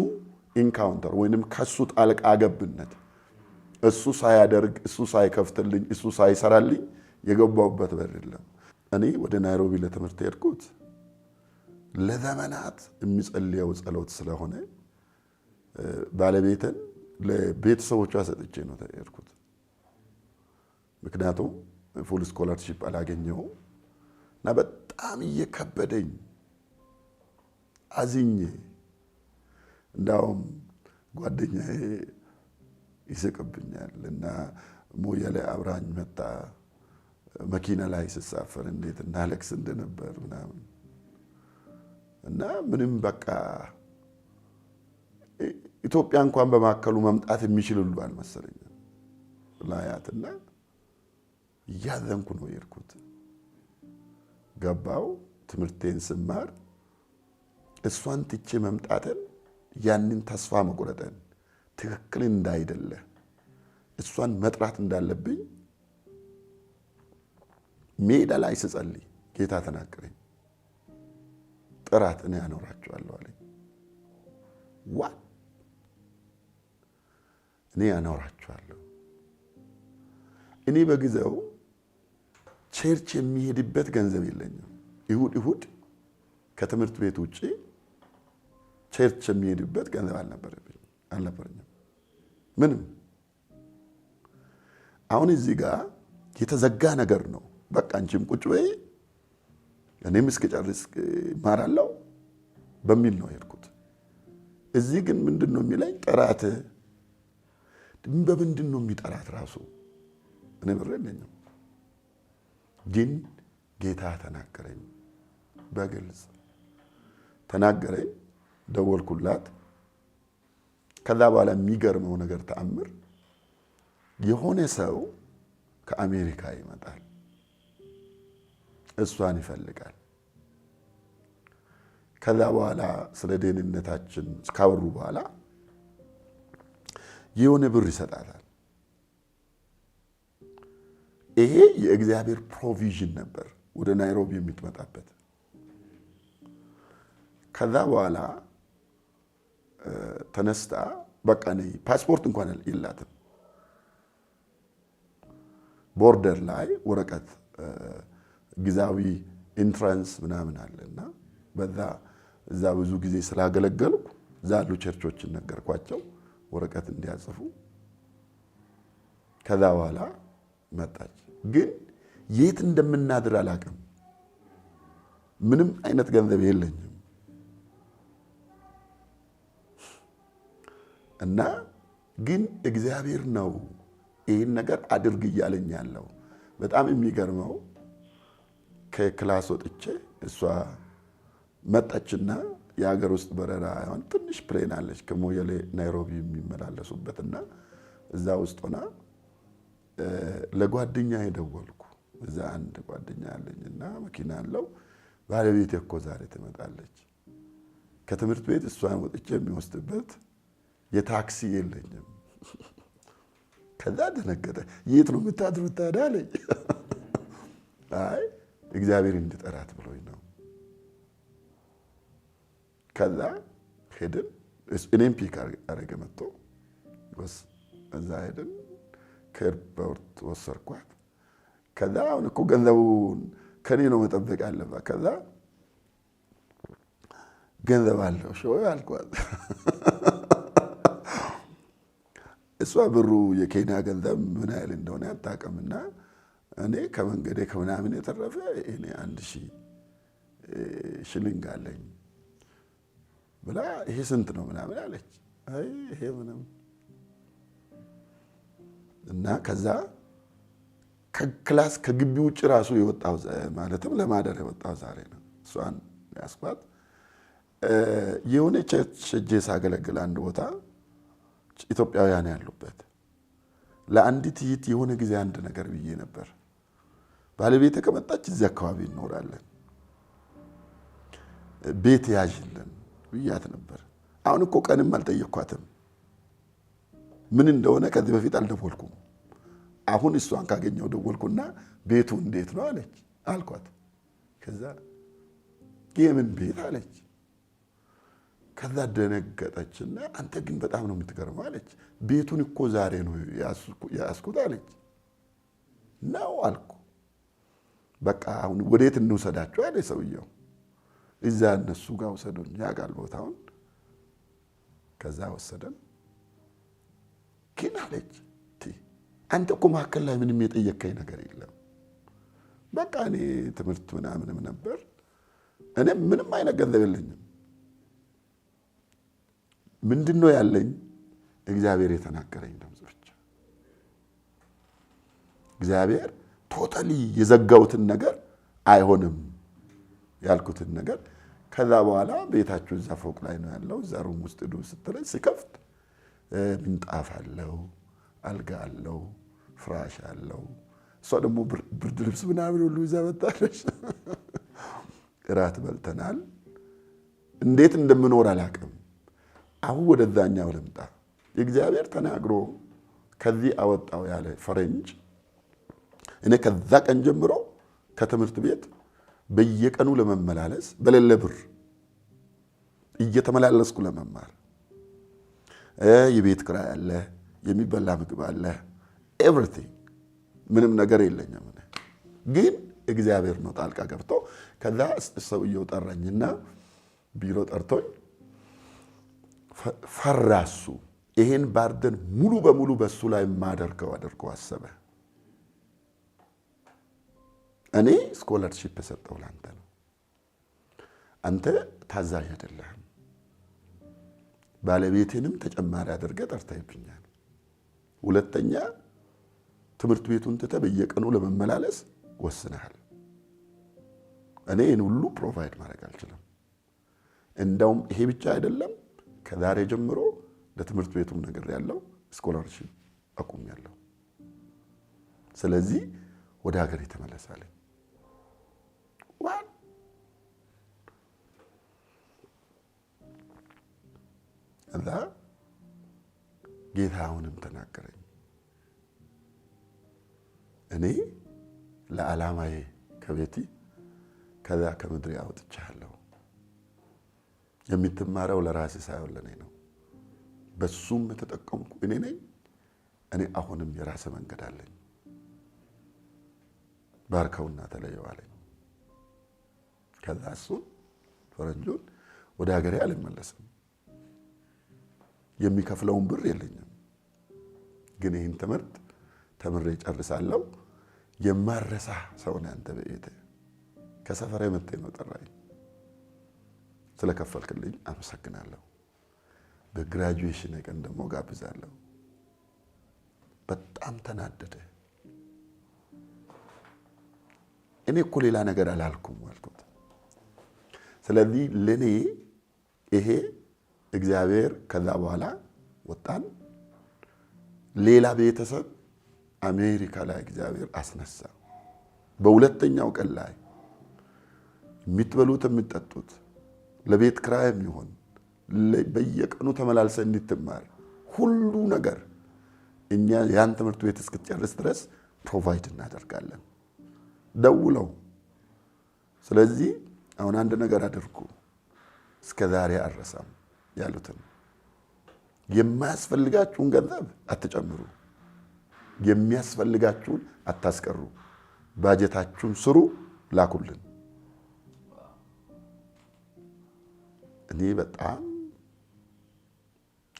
ኢንካውንተር ወይንም ከሱ ጣልቃ ገብነት እሱ ሳያደርግ እሱ ሳይከፍትልኝ እሱ ሳይሰራልኝ የገባውበት በደለም እኔ ወደ ናይሮቢ ለትምህርት ሄድኩት ለዘመናት የሚጸልየው ጸሎት ስለሆነ ባለቤትን ለቤተሰቦቿ ሰጥቼ ነው ተሄድኩት ምክንያቱም ፉል ስኮላርሺፕ አላገኘው እና በጣም እየከበደኝ አዝኜ እንዳውም ጓደኛዬ ይስቅብኛል እና ሞያሌ አብራኝ መጣ መኪና ላይ ሲሳፈር እንዴት እናለቅስ እንደነበር ምናምን እና ምንም በቃ ኢትዮጵያ እንኳን በማከሉ መምጣት የሚችል ሁሉ አልመሰለኝም ላያትና ያዘንኩ ነው የርኩት ገባው ትምህርቴን ስማር እሷን ትቼ መምጣትን ያንን ተስፋ መቁረጥን ትክክል እንዳይደለ እሷን መጥራት እንዳለብኝ ሜዳ ላይ ስጸልይ ጌታ ተናገረኝ ጥራት እኔ አኖራቸዋለሁ አለኝ እኔ አኖራቸዋለሁ እኔ በጊዜው ቸርች የሚሄድበት ገንዘብ የለኝም ይሁድ ከትምህርት ቤት ውጪ ቸርች የሚሄድበት ገንዘብ አልነበረኝም ምንም አሁን እዚህ ጋር የተዘጋ ነገር ነው በቃ አንቺም ቁጭ በይ እኔም እስከጨርስ ማራለው በሚል ነው የሄድኩት እዚህ ግን ምንድነው የሚለኝ ጥራት በምንድነው የሚጠራት ራሱ እኔ ብረነኝም ግን ጌታ ተናገረኝ በግልጽ ተናገረኝ ደወልኩላት ከዛ በኋላ የሚገርመው ነገር ተአምር የሆነ ሰው ከአሜሪካ ይመጣል እሷን ይፈልጋል ከዛ በኋላ ስለ ደህንነታችን ካወሩ በኋላ የሆነ ብር ይሰጣታል። ይሄ የእግዚአብሔር ፕሮቪዥን ነበር ወደ ናይሮቢ የምትመጣበት። ከዛ በኋላ ተነስታ በቃ ነይ ፓስፖርት እንኳን የላትም። ቦርደር ላይ ወረቀት ግዛዊ ኢንትራንስ ምናምን አለና በዛ እዛ ብዙ ጊዜ ስላገለገልኩ ዛሉ ቸርቾችን ነገርኳቸው ወረቀት እንዲያጽፉ። ከዛ በኋላ መጣች። ግን የት እንደምናድር አላውቅም። ምንም አይነት ገንዘብ የለኝም እና ግን እግዚአብሔር ነው ይሄን ነገር አድርግ እያለኝ ያለው። በጣም የሚገርመው ከክላስ ወጥቼ እሷ መጣችና የሀገር ውስጥ በረራ አሁን ትንሽ ፕሌን አለች ከሞያሌ ናይሮቢ የሚመላለሱበትና እዛ ውስጥ ሆና ለጓደኛ ደወልኩ። እዛ አንድ ጓደኛ አለኝና መኪና አለው። ባለቤቴ እኮ ዛሬ ትመጣለች። ከትምህርት ቤት እሷን ወጥቼ የሚወስድበት የታክሲ የለኝም። ከዛ ደነገጠ። የት ነው የምታድሩት ታዲያ አለኝ። አይ እግዚአብሔር እንድጠራት ብሎኝ ነው። ከዛ ሄድን። እኔም ፒክ አረገ መጥቶ እዛ ሄድን። ከኤርፖርት ወሰድኳት። ከዛ አሁን እኮ ገንዘቡን ከኔ ነው መጠበቅ ያለባት። ከዛ ገንዘብ አለው ሾው አልኳት። እሷ ብሩ የኬንያ ገንዘብ ምን ያህል እንደሆነ አታውቅምና እኔ ከመንገዴ ከምናምን የተረፈ እኔ 1000 ሽልንግ አለኝ ብላ ይሄ ስንት ነው ምናምን አለች። አይ ይሄ ምንም እና ከዛ ከክላስ ከግቢ ውጭ ራሱ የወጣው ማለትም ለማደር የወጣው ዛሬ ነው። እሷን ያስኳት የሆነ ቸርች ሳገለግል አንድ ቦታ ኢትዮጵያውያን ያሉበት ለአንዲት ይት የሆነ ጊዜ አንድ ነገር ብዬ ነበር። ባለቤቴ ከመጣች እዚህ አካባቢ እንኖራለን ቤት ያዥልን ብያት ነበር። አሁን እኮ ቀንም አልጠየኳትም። ምን እንደሆነ ከዚህ በፊት አልደወልኩም። አሁን እሷን ካገኘው ደወልኩና ቤቱ እንዴት ነው አለች አልኳት። ከዛ የምን ቤት አለች። ከዛ ደነገጠችና አንተ ግን በጣም ነው የምትገርመው አለች። ቤቱን እኮ ዛሬ ነው ያስኩት አለች። ነው አልኩ። በቃ አሁን ወዴት እንውሰዳቸው አለ ሰውየው። እዛ እነሱ ጋር ወሰዱን ያጋል ቦታውን። ከዛ ወሰደን። ግን አለች አንተ እኮ ማከል ላይ ምንም የጠየቀኝ ነገር የለም። በቃ እኔ ትምህርት ምናምንም ነበር። እኔ ምንም አይነት ገንዘብ የለኝም። ምንድነው ያለኝ? እግዚአብሔር የተናገረኝ ድምጽ ብቻ። እግዚአብሔር ቶታሊ የዘጋውትን ነገር አይሆንም ያልኩትን ነገር ከዛ በኋላ ቤታችሁ እዛ ፎቅ ላይ ነው ያለው። እዛ ሩም ውስጥ ዱ ስትለኝ ሲከፍት ምንጣፍ አለው፣ አልጋ አለው፣ ፍራሽ አለው። እሷ ደግሞ ብርድ ልብስ ምናምን ሁሉ ይዛ መጣለች። እራት በልተናል። እንዴት እንደምኖር አላውቅም። አሁን ወደዛኛው ልምጣ። የእግዚአብሔር ተናግሮ ከዚህ አወጣው ያለ ፈረንጅ እኔ ከዛ ቀን ጀምሮ ከትምህርት ቤት በየቀኑ ለመመላለስ በሌለ ብር እየተመላለስኩ ለመማር የቤት ኪራይ አለ፣ የሚበላ ምግብ አለ፣ ኤቭሪቲንግ ምንም ነገር የለኝም። ግን እግዚአብሔር ነው ጣልቃ ገብቶ ከዛ ሰውየው ጠራኝና ቢሮ ጠርቶኝ ፈራሱ ይሄን ባርደን ሙሉ በሙሉ በሱ ላይ ማደርገው አድርጎ አሰበ። እኔ ስኮላርሺፕ ሰጠው ላንተ ነው። አንተ ታዛዥ አይደለህም። ባለቤቴንም ተጨማሪ አድርገ ጠርተህብኛል። ሁለተኛ ትምህርት ቤቱን ተተ በየቀኑ ለመመላለስ ወስነሃል። እኔ ይሄን ሁሉ ፕሮቫይድ ማድረግ አልችልም። እንደውም ይሄ ብቻ አይደለም፣ ከዛሬ ጀምሮ ለትምህርት ቤቱም ነገር ያለው ስኮላርሺፕ አቁሜያለሁ። ስለዚህ ወደ ሀገር ተመለሳለሁ። እዛ ጌታ አሁንም ተናገረኝ። እኔ ለዓላማዬ ከቤቴ ከዛ ከምድር አውጥቻለሁ። የምትማረው ለራስህ ሳይሆን ለኔ ነው። በሱም ተጠቀምኩ እኔ ነኝ። እኔ አሁንም የራሴ መንገድ አለኝ። ባርከውና ተለየው አለኝ። ከዛ እሱን ፈረንጁን ወደ ሀገሬ አልመለስም። የሚከፍለውን ብር የለኝም። ግን ይህን ትምህርት ተምሬ ጨርሳለሁ። የማረሳ ሰው ነህ አንተ በእቴ ከሰፈሬ መጥተህ ነው ጠራኝ። ስለከፈልክልኝ አመሰግናለሁ። በግራጁዌሽን ቀን ደግሞ ጋብዛለሁ። በጣም ተናደደ። እኔ እኮ ሌላ ነገር አላልኩም አልኩት። ስለዚህ ለኔ ይሄ እግዚአብሔር ከዛ በኋላ ወጣን። ሌላ ቤተሰብ አሜሪካ ላይ እግዚአብሔር አስነሳ። በሁለተኛው ቀን ላይ የምትበሉት የምትጠጡት ለቤት ክራይም ይሁን በየቀኑ ተመላልሰ እንድትማር ሁሉ ነገር እኛ ያን ትምህርት ቤት እስክትጨርስ ድረስ ፕሮቫይድ እናደርጋለን። ደውለው ስለዚህ አሁን አንድ ነገር አድርጉ እስከ ዛሬ አረሳም ያሉትን የማያስፈልጋችሁን ገንዘብ አትጨምሩ፣ የሚያስፈልጋችሁን አታስቀሩ፣ ባጀታችሁን ስሩ፣ ላኩልን። እኔ በጣም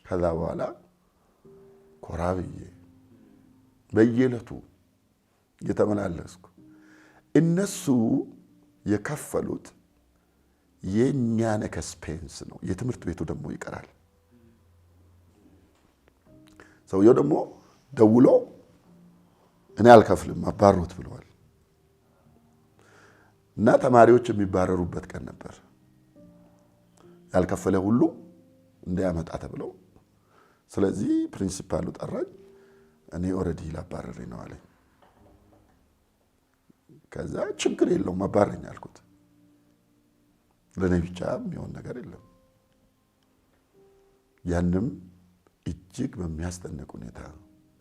ከዛ በኋላ ኮራብዬ በየለቱ የተመላለስኩ እነሱ የከፈሉት የኛን ኤክስፔንስ ነው። የትምህርት ቤቱ ደግሞ ይቀራል። ሰውየው ደግሞ ደውሎ እኔ አልከፍልም አባሩት ብለዋል። እና ተማሪዎች የሚባረሩበት ቀን ነበር። ያልከፈለ ሁሉ እንዲያመጣ ተብለው ስለዚህ ፕሪንሲፓሉ ጠራኝ። እኔ ኦሬዲ ላባረረኝ ነው አለኝ። ከዛ ችግር የለውም አባረኝ አልኩት። ለኔ ብቻ የሚሆን ነገር የለም። ያንም እጅግ በሚያስደንቅ ሁኔታ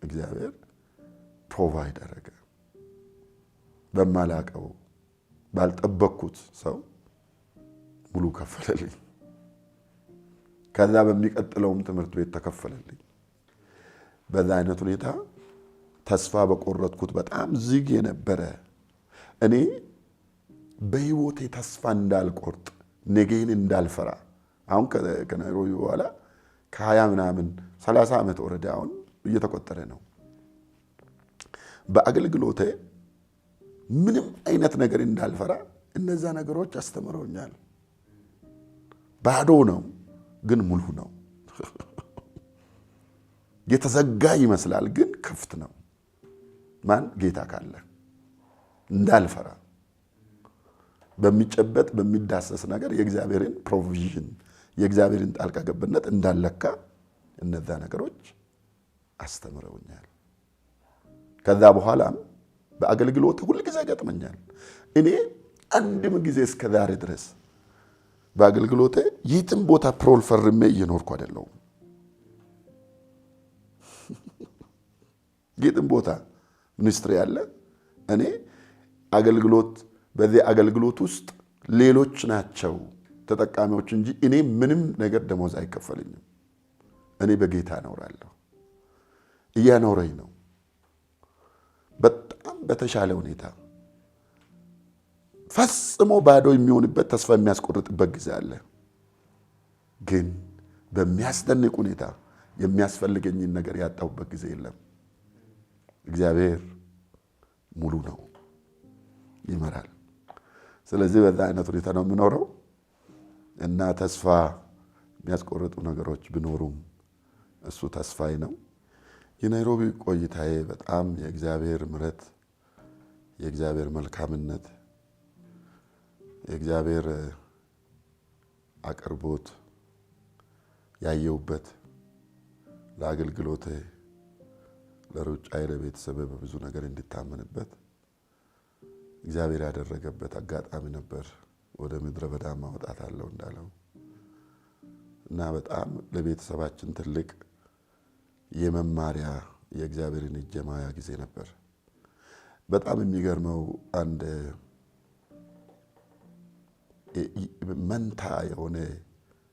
እግዚአብሔር ፕሮቫይድ አደረገ። በማላቀው ባልጠበቅኩት ሰው ሙሉ ከፈለልኝ። ከዛ በሚቀጥለውም ትምህርት ቤት ተከፈለልኝ። በዛ አይነት ሁኔታ ተስፋ በቆረጥኩት በጣም ዝግ የነበረ እኔ በህይወቴ ተስፋ እንዳልቆርጥ ነገን እንዳልፈራ አሁን ከናይሮቢ በኋላ ከ20 ምናምን 30 ዓመት ኦሬዲ አሁን እየተቆጠረ ነው። በአገልግሎቴ ምንም አይነት ነገር እንዳልፈራ እነዛ ነገሮች አስተምረውኛል። ባዶ ነው ግን ሙሉ ነው። የተዘጋ ይመስላል ግን ክፍት ነው። ማን ጌታ ካለ እንዳልፈራ በሚጨበጥ በሚዳሰስ ነገር የእግዚአብሔርን ፕሮቪዥን የእግዚአብሔርን ጣልቃ ገብነት እንዳለካ እነዛ ነገሮች አስተምረውኛል። ከዛ በኋላም በአገልግሎት ሁሉ ጊዜ ገጥመኛል። እኔ አንድም ጊዜ እስከ ዛሬ ድረስ በአገልግሎቴ የትም ቦታ ፕሮል ፈርሜ እየኖርኩ አይደለም። የትም ቦታ ሚኒስትሪ ያለ እኔ አገልግሎት በዚህ አገልግሎት ውስጥ ሌሎች ናቸው ተጠቃሚዎች እንጂ እኔ ምንም ነገር ደሞዝ አይከፈልኝም። እኔ በጌታ እኖራለሁ። እያኖረኝ ነው። በጣም በተሻለ ሁኔታ ፈጽሞ ባዶ የሚሆንበት ተስፋ የሚያስቆርጥበት ጊዜ አለ። ግን በሚያስደንቅ ሁኔታ የሚያስፈልገኝን ነገር ያጣሁበት ጊዜ የለም። እግዚአብሔር ሙሉ ነው፣ ይመራል። ስለዚህ በዛ አይነት ሁኔታ ነው የምኖረው እና ተስፋ የሚያስቆርጡ ነገሮች ቢኖሩም እሱ ተስፋዬ ነው። የናይሮቢ ቆይታዬ በጣም የእግዚአብሔር ምሕረት የእግዚአብሔር መልካምነት የእግዚአብሔር አቅርቦት ያየውበት ለአገልግሎቴ ለሩጫዬ ለቤተሰቤ በብዙ ነገር እንድታመንበት እግዚአብሔር ያደረገበት አጋጣሚ ነበር። ወደ ምድረ በዳ ማውጣት አለው እንዳለው እና በጣም ለቤተሰባችን ትልቅ የመማሪያ የእግዚአብሔርን እጅ የማያ ጊዜ ነበር። በጣም የሚገርመው አንድ መንታ የሆነ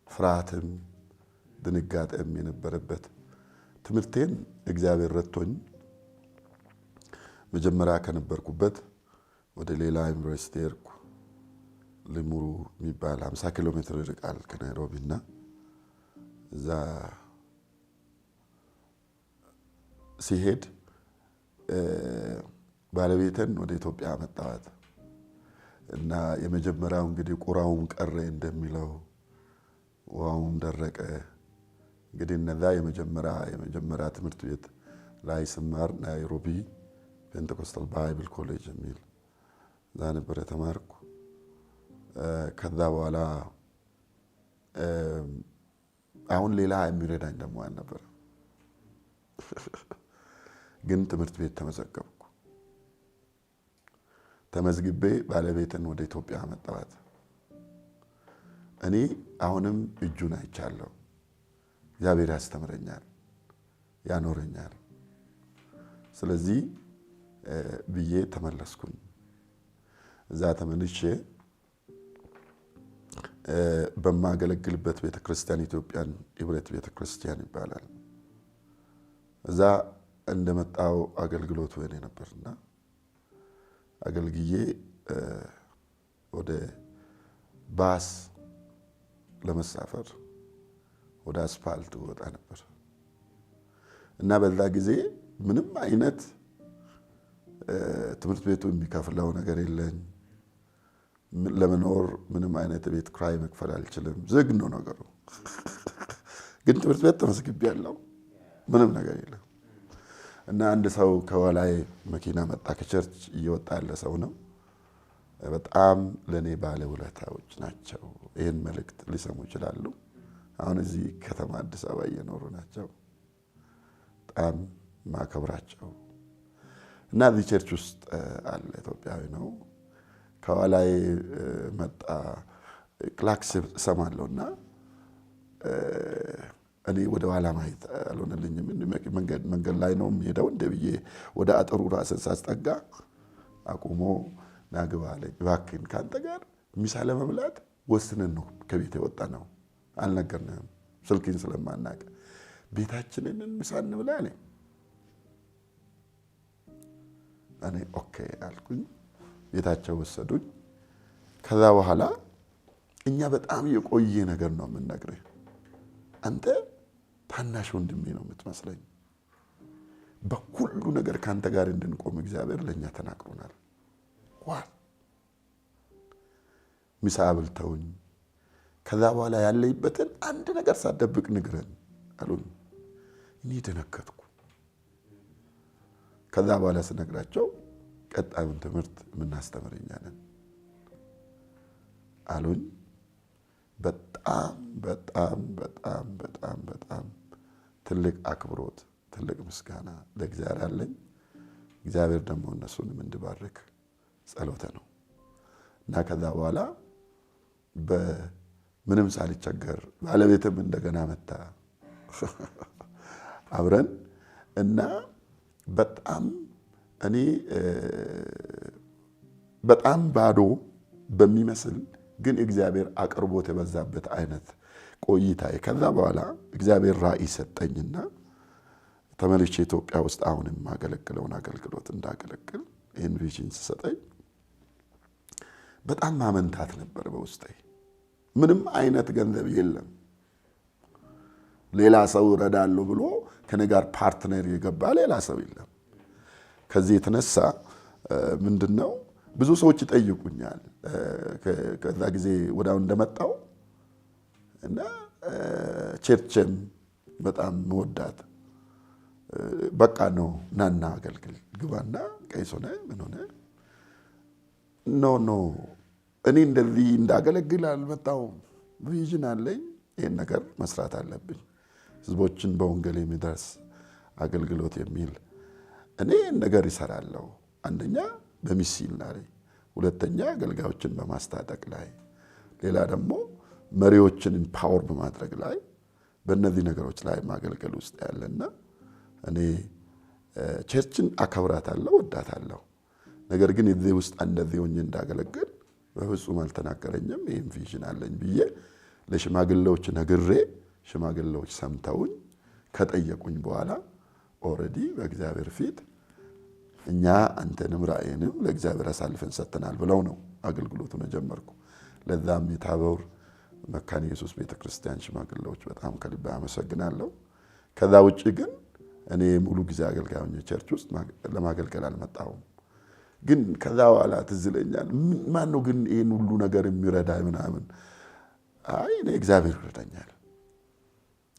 ፍርሃትም ድንጋጤም የነበረበት ትምህርቴን እግዚአብሔር ረድቶኝ መጀመሪያ ከነበርኩበት ወደ ሌላ ዩኒቨርሲቲ ሄድኩ። ሊሙሩ የሚባል 50 ኪሎ ሜትር ይርቃል ከናይሮቢና እዛ ሲሄድ ባለቤቴን ወደ ኢትዮጵያ አመጣኋት እና የመጀመሪያው እንግዲህ ቁራውን ቀረ እንደሚለው ውሃውም ደረቀ። እንግዲህ እነዛ የመጀመሪያ ትምህርት ቤት ላይ ስማር ናይሮቢ ፔንቴኮስታል ባይብል ኮሌጅ የሚል እዛ ነበር የተማርኩ። ከዛ በኋላ አሁን ሌላ የሚረዳኝ ደግሞ አልነበረ፣ ግን ትምህርት ቤት ተመዘገብኩ። ተመዝግቤ ባለቤትን ወደ ኢትዮጵያ አመጣኋት። እኔ አሁንም እጁን አይቻለሁ። እግዚአብሔር ያስተምረኛል፣ ያኖረኛል። ስለዚህ ብዬ ተመለስኩኝ። እዛ ተመልሼ በማገለግልበት ቤተክርስቲያን ኢትዮጵያን ህብረት ቤተክርስቲያን ይባላል። እዛ እንደመጣው አገልግሎት ወይኔ ነበርና አገልግዬ ወደ ባስ ለመሳፈር ወደ አስፋልት ወጣ ነበር እና በዛ ጊዜ ምንም አይነት ትምህርት ቤቱ የሚከፍለው ነገር የለኝ። ለመኖር ምንም አይነት ቤት ክራይ መክፈል አልችልም። ዝግ ነው ነገሩ። ግን ትምህርት ቤት ተመዝግቤያለሁ። ምንም ነገር የለም። እና አንድ ሰው ከኋላዬ መኪና መጣ። ከቸርች እየወጣ ያለ ሰው ነው። በጣም ለኔ ባለውለታዎች ናቸው። ይሄን መልእክት ሊሰሙ ይችላሉ። አሁን እዚህ ከተማ አዲስ አበባ እየኖሩ ናቸው። በጣም ማከብራቸው እና እዚህ ቸርች ውስጥ አለ። ኢትዮጵያዊ ነው። ከኋላዬ መጣ። ክላክስ ሰማለሁና እኔ ወደ ኋላ ማየት አልሆነልኝም። መንገድ ላይ ነው የሚሄደው እንደብዬ ወደ አጥሩ ራስን ሳስጠጋ አቁሞ ናግባ አለኝ። እባክህን ካንተ ጋር ምሳ ለመብላት ወስነን ነው ከቤት የወጣ ነው። አልነገርንም ስልክን ስለማናውቅ ቤታችንን ምሳ እንብላ አለኝ። እኔ ኦኬ አልኩኝ። ቤታቸው ወሰዱኝ። ከዛ በኋላ እኛ በጣም የቆየ ነገር ነው የምንነግርህ። አንተ ታናሽ ወንድሜ ነው የምትመስለኝ። በሁሉ ነገር ካንተ ጋር እንድንቆም እግዚአብሔር ለኛ ተናግሮናል። ምሳ አብልተውኝ ከዛ በኋላ ያለይበትን አንድ ነገር ሳደብቅ ንግረን አሉኝ። እኔ ደነገጥኩ። ከዛ በኋላ ስነግራቸው ቀጣዩን ትምህርት የምናስተምረኛ ነን አሉኝ። በጣም በጣም በጣም በጣም በጣም ትልቅ አክብሮት ትልቅ ምስጋና ለእግዚአብሔር አለኝ። እግዚአብሔር ደግሞ እነሱንም እንዲባርክ ጸሎቴ ነው እና ከዛ በኋላ በምንም ሳልቸገር ባለቤትም እንደገና መጣ አብረን እና በጣም እኔ በጣም ባዶ በሚመስል ግን እግዚአብሔር አቅርቦት የበዛበት አይነት ቆይታዬ ከዛ በኋላ እግዚአብሔር ራእይ ሰጠኝና ተመልሼ ኢትዮጵያ ውስጥ አሁንም ማገለግለውን አገልግሎት እንዳገለግል ይህን ቪዥን ሲሰጠኝ በጣም ማመንታት ነበር በውስጤ። ምንም አይነት ገንዘብ የለም። ሌላ ሰው ረዳለሁ ብሎ ከኔ ጋር ፓርትነር የገባ ሌላ ሰው የለም። ከዚህ የተነሳ ምንድነው ብዙ ሰዎች ይጠይቁኛል ከዛ ጊዜ ወዳው እንደመጣው እና ቸርችም በጣም መወዳት በቃ ነው ናና አገልግል ግባና ቀይስ ሆነ ምን ሆነ ኖ እኔ እንደዚህ እንዳገለግል አልመጣሁም። ቪዥን አለኝ። ይሄን ነገር መስራት አለብኝ። ህዝቦችን በወንጌል የሚደርስ አገልግሎት የሚል እኔ ነገር ይሰራለሁ። አንደኛ በሚስዮን ላይ፣ ሁለተኛ አገልጋዮችን በማስታጠቅ ላይ፣ ሌላ ደግሞ መሪዎችን ኢምፓወር በማድረግ ላይ በእነዚህ ነገሮች ላይ ማገልገል ውስጥ ያለና እኔ ቸርችን አከብራታለሁ፣ ወዳታለሁ። ነገር ግን እዚህ ውስጥ እንደዚህ ሆኜ እንዳገለግል በፍጹም አልተናገረኝም። ይሄን ቪዥን አለኝ ብዬ ለሽማግሌዎች ነግሬ ሽማግሌዎች ሰምተውኝ ከጠየቁኝ በኋላ ኦሬዲ በእግዚአብሔር ፊት እኛ አንተንም ራእይንም ለእግዚአብሔር አሳልፈን ሰጥተናል ብለው ነው አገልግሎቱን ጀመርኩ። ለዛም የታቦር መካነ ኢየሱስ ቤተክርስቲያን ሽማግሌዎች በጣም ከልብ አመሰግናለሁ። ከዛ ውጪ ግን እኔ ሙሉ ጊዜ አገልጋይ ሆኜ ቸርች ውስጥ ለማገልገል አልመጣሁም። ግን ከዛ በኋላ ትዝ ይለኛል ማን ነው ግን ይሄን ሁሉ ነገር የሚረዳ ምናምን? አይ እኔ እግዚአብሔር ይረዳኛል።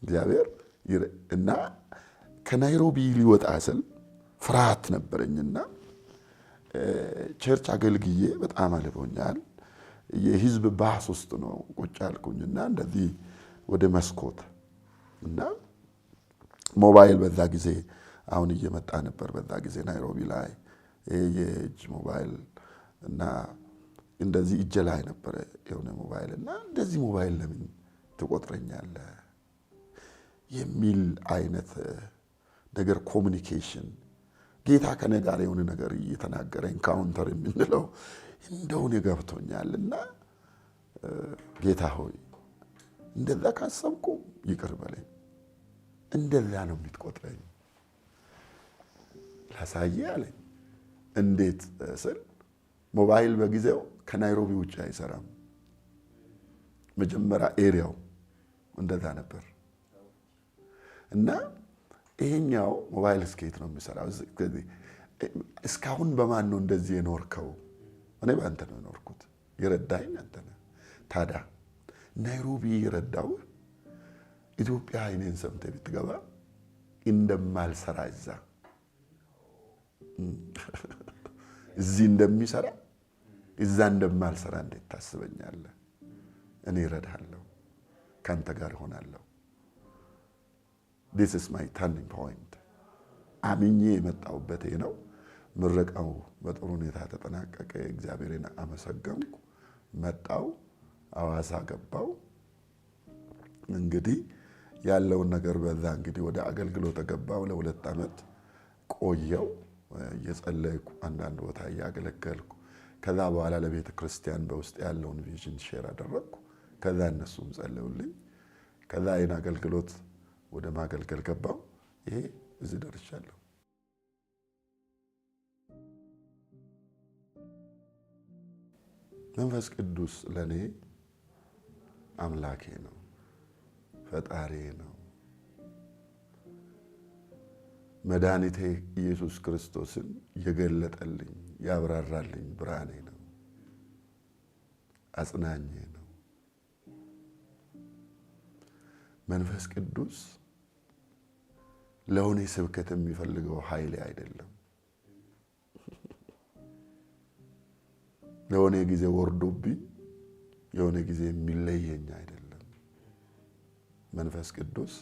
እግዚአብሔር እና ከናይሮቢ ሊወጣ ስል ፍርሃት ነበረኝና ቸርች አገልግዬ በጣም አልቦኛል። የህዝብ ባስ ውስጥ ነው ቁጭ ያልኩኝና እንደዚህ ወደ መስኮት እና ሞባይል በዛ ጊዜ አሁን እየመጣ ነበር። በዛ ጊዜ ናይሮቢ ላይ የእጅ ሞባይል እና እንደዚህ እጄ ላይ ነበር የሆነ ሞባይል እና እንደዚህ ሞባይል ለምን ትቆጥረኛለህ የሚል አይነት ነገር ኮሙኒኬሽን ጌታ ከኔ ጋር የሆነ ነገር እየተናገረ ኢንካውንተር የምንለው እንደሆነ ገብቶኛልና ጌታ ሆይ እንደዛ ካሰብኩ ይቅር በለኝ፣ እንደዛ ነው የምትቆጥረኝ ላሳየ አለኝ። እንዴት ስል ሞባይል በጊዜው ከናይሮቢ ውጭ አይሰራም። መጀመሪያ ኤሪያው እንደዛ ነበር እና ይሄኛው ሞባይል ስኬት ነው የሚሰራው። እስካሁን በማን ነው እንደዚህ የኖርከው? እኔ ባንተ ነው የኖርኩት፣ የረዳኸኝ አንተ ነህ። ታዲያ ናይሮቢ የረዳው ኢትዮጵያ አይኔን ሰምተህ ብትገባ እንደማልሰራ እዚህ እንደሚሰራ እዛ እንደማልሰራ እንዴት ታስበኛለህ? እኔ እረዳሃለሁ፣ ካንተ ጋር ሆናለሁ። this is my turning point። አምኜ የመጣሁበት ነው። ምረቃው በጥሩ ሁኔታ ተጠናቀቀ። እግዚአብሔርን አመሰገንኩ። መጣው አዋሳ ገባው። እንግዲህ ያለውን ነገር በዛ እንግዲህ ወደ አገልግሎት ተገባው። ለ2 ዓመት ቆየው እየጸለይኩ አንዳንድ ቦታ እያገለገልኩ። ከዛ በኋላ ለቤተ ክርስቲያን በውስጥ ያለውን ቪዥን ሼር አደረኩ። ከዛ እነሱም ጸለዩልኝ። ከዛ አይን አገልግሎት ወደ ማገልገል ገባው። ይሄ እዚህ ደርሻለሁ። መንፈስ ቅዱስ ለኔ አምላኬ ነው፣ ፈጣሪ ነው። መድኃኒቴ ኢየሱስ ክርስቶስን የገለጠልኝ ያብራራልኝ ብርሃኔ ነው፣ አጽናኜ ነው። መንፈስ ቅዱስ ለሆነ ስብከት የሚፈልገው ኃይል አይደለም። ለሆነ ጊዜ ወርዶብኝ የሆነ ጊዜ የሚለየኝ አይደለም። መንፈስ ቅዱስ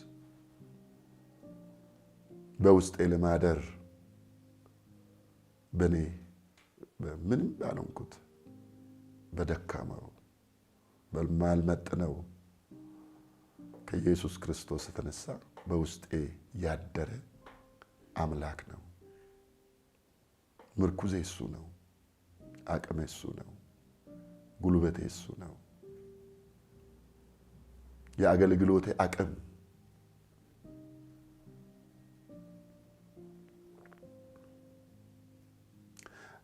በውስጤ ለማደር በኔ በምን ባልሆንኩት በደካማው በማልመጥነው ከኢየሱስ ክርስቶስ የተነሳ በውስጤ ያደረ አምላክ ነው። ምርኩዜ እሱ ነው፣ አቅሜ እሱ ነው፣ ጉልበቴ እሱ ነው። የአገልግሎቴ አቅም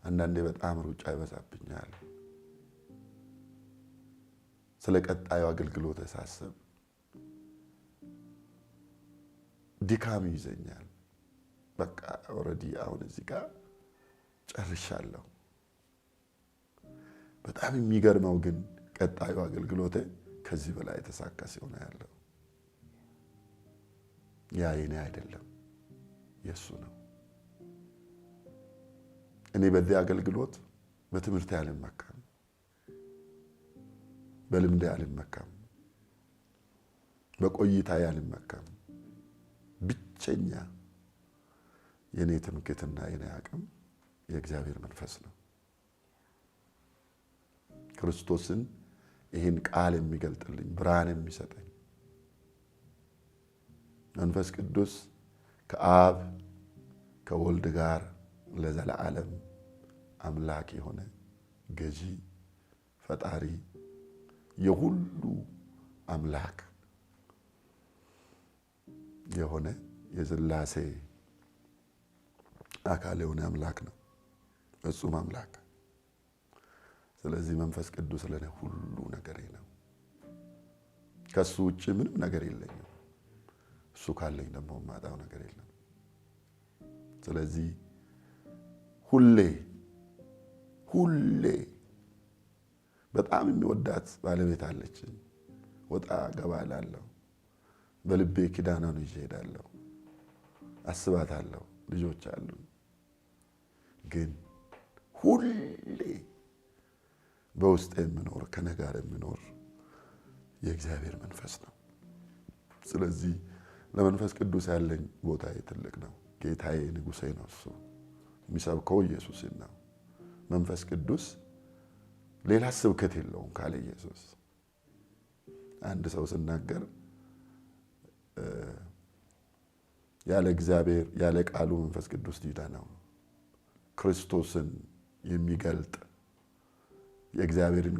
አንዳንዴ በጣም ሩጫ ይበዛብኛል። ስለ ቀጣዩ አገልግሎት ሳስብ ድካም ይዘኛል። በቃ ኦሬዲ አሁን እዚህ ጋር ጨርሻለሁ። በጣም የሚገርመው ግን ቀጣዩ አገልግሎቴ ከዚህ በላይ ተሳካ ሲሆን ያለው ያ የኔ አይደለም፣ የሱ ነው። እኔ በዚህ አገልግሎት በትምህርት አልመካም፣ በልምድ አልመካም፣ በቆይታ አልመካም። ብቸኛ የኔ ትምክህትና የኔ አቅም የእግዚአብሔር መንፈስ ነው። ክርስቶስን ይህን ቃል የሚገልጥልኝ ብርሃን የሚሰጠኝ መንፈስ ቅዱስ ከአብ ከወልድ ጋር ለዘላለም አምላክ የሆነ ገዢ ፈጣሪ የሁሉ አምላክ የሆነ የሥላሴ አካል የሆነ አምላክ ነው። ፍጹም አምላክ። ስለዚህ መንፈስ ቅዱስ ለኔ ሁሉ ነገሬ ነው። ከሱ ውጪ ምንም ነገር የለኝም። እሱ ካለኝ ደግሞ ማጣው ነገር የለም። ስለዚህ ሁሌ በጣም የሚወዳት ባለቤት አለችኝ። ወጣ ገባ እላለሁ። በልቤ ኪዳኗን ይዤ እሄዳለሁ። አስባታለሁ። ልጆች አሉ። ግን ሁሌ በውስጤ የሚኖር ከኔ ጋር የሚኖር የእግዚአብሔር መንፈስ ነው። ስለዚህ ለመንፈስ ቅዱስ ያለኝ ቦታ ትልቅ ነው። ጌታዬ ንጉሴ ነው። እሱ የሚሰብከው ኢየሱስን ነው። መንፈስ ቅዱስ ሌላ ስብከት የለውም ካለ ኢየሱስ። አንድ ሰው ሲናገር ያለ እግዚአብሔር ያለ ቃሉ መንፈስ ቅዱስ ዲዳ ነው። ክርስቶስን የሚገልጥ የእግዚአብሔርን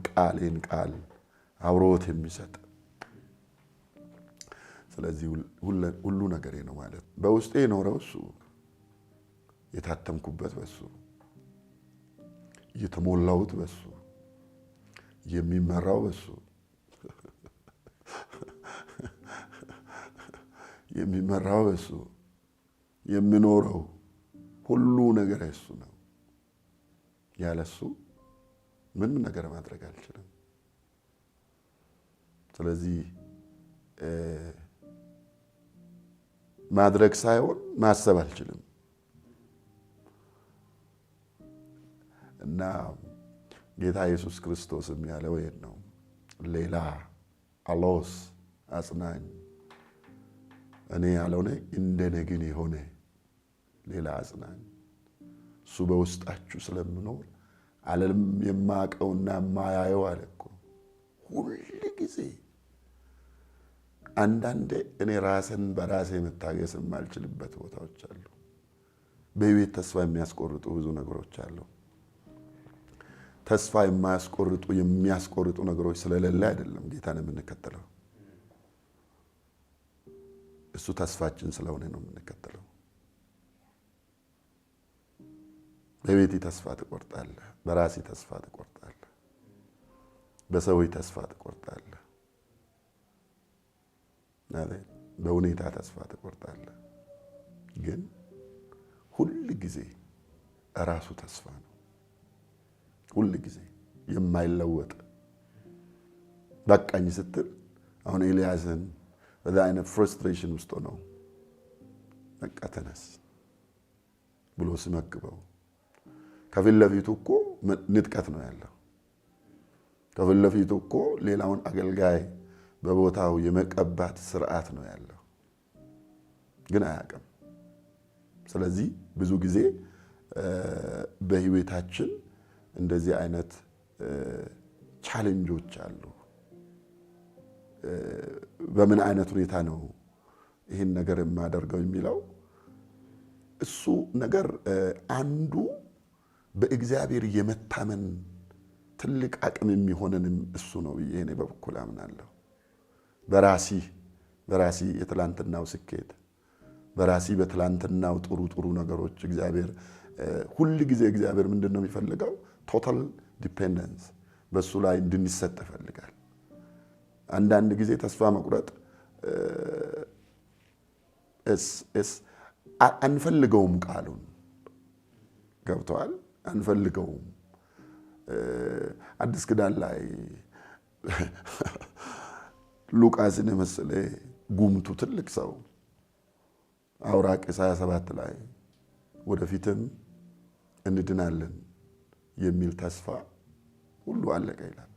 ቃል አብሮት የሚሰጥ ስለዚህ ሁሉ ነገሬ ነው ማለት በውስጤ የኖረው እሱ የታተምኩበት በሱ የተሞላሁት በሱ የሚመራው በሱ የሚመራው በሱ የሚኖረው ሁሉ ነገር እሱ ነው። ያለሱ ምንም ነገር ማድረግ አልችልም። ስለዚህ ማድረግ ሳይሆን ማሰብ አልችልም። እና ጌታ ኢየሱስ ክርስቶስ ያለው ይሄን ነው። ሌላ አሎስ አጽናኝ እኔ ያለውነ እንደኔ ግን የሆነ ሌላ አጽናኝ እሱ በውስጣችሁ ስለምኖር ዓለም የማቀውና ማያየው አለኮ ሁሉ ጊዜ አንዳንዴ እኔ ራስን በራሴ መታገስ የማልችልበት ቦታዎች አሉ። በህይወት ተስፋ የሚያስቆርጡ ብዙ ነገሮች አሉ። ተስፋ የሚያስቆርጡ ነገሮች ስለሌለ አይደለም ጌታን የምንከተለው። እሱ ተስፋችን ስለሆነ ነው የምንከተለው። በቤቴ ተስፋ ትቆርጣለህ፣ በራሴ ተስፋ ትቆርጣለህ፣ በሰዎች ተስፋ ትቆርጣለህ፣ በሁኔታ ተስፋ ትቆርጣለህ። ግን ሁል ጊዜ ራሱ ተስፋ ነው። ሁል ጊዜ የማይለወጥ በቃኝ ስትል አሁን ኤልያስን በዛ አይነት ፍርስትሬሽን ውስጥ ነው በቃ ተነስ ብሎ ሲመግበው ከፊት ለፊቱ እኮ ንጥቀት ነው ያለው። ከፊት ለፊቱ እኮ ሌላውን አገልጋይ በቦታው የመቀባት ስርዓት ነው ያለው። ግን አያውቅም። ስለዚህ ብዙ ጊዜ በህይወታችን እንደዚህ አይነት ቻሌንጆች አሉ። በምን አይነት ሁኔታ ነው ይሄን ነገር የማደርገው የሚለው እሱ ነገር አንዱ በእግዚአብሔር የመታመን ትልቅ አቅም የሚሆነንም እሱ ነው ብዬ እኔ በበኩል አምናለሁ። በራሲ የትላንትናው ስኬት በራሲ በትላንትናው ጥሩ ነገሮች እግዚአብሔር ሁሉ ጊዜ እግዚአብሔር ምንድነው የሚፈልገው? ቶታል ዲፔንደንስ በሱ ላይ እንድንሰጥ ይፈልጋል። አንዳንድ ጊዜ ተስፋ መቁረጥ አንፈልገውም። ቃሉን ገብቷል። አንፈልገውም። አዲስ ኪዳን ላይ ሉቃስን የመሰለ ጉምቱ ትልቅ ሰው አውራቂስ 27 ላይ ወደፊትም እንድናለን የሚል ተስፋ ሁሉ አለቀ ይላል።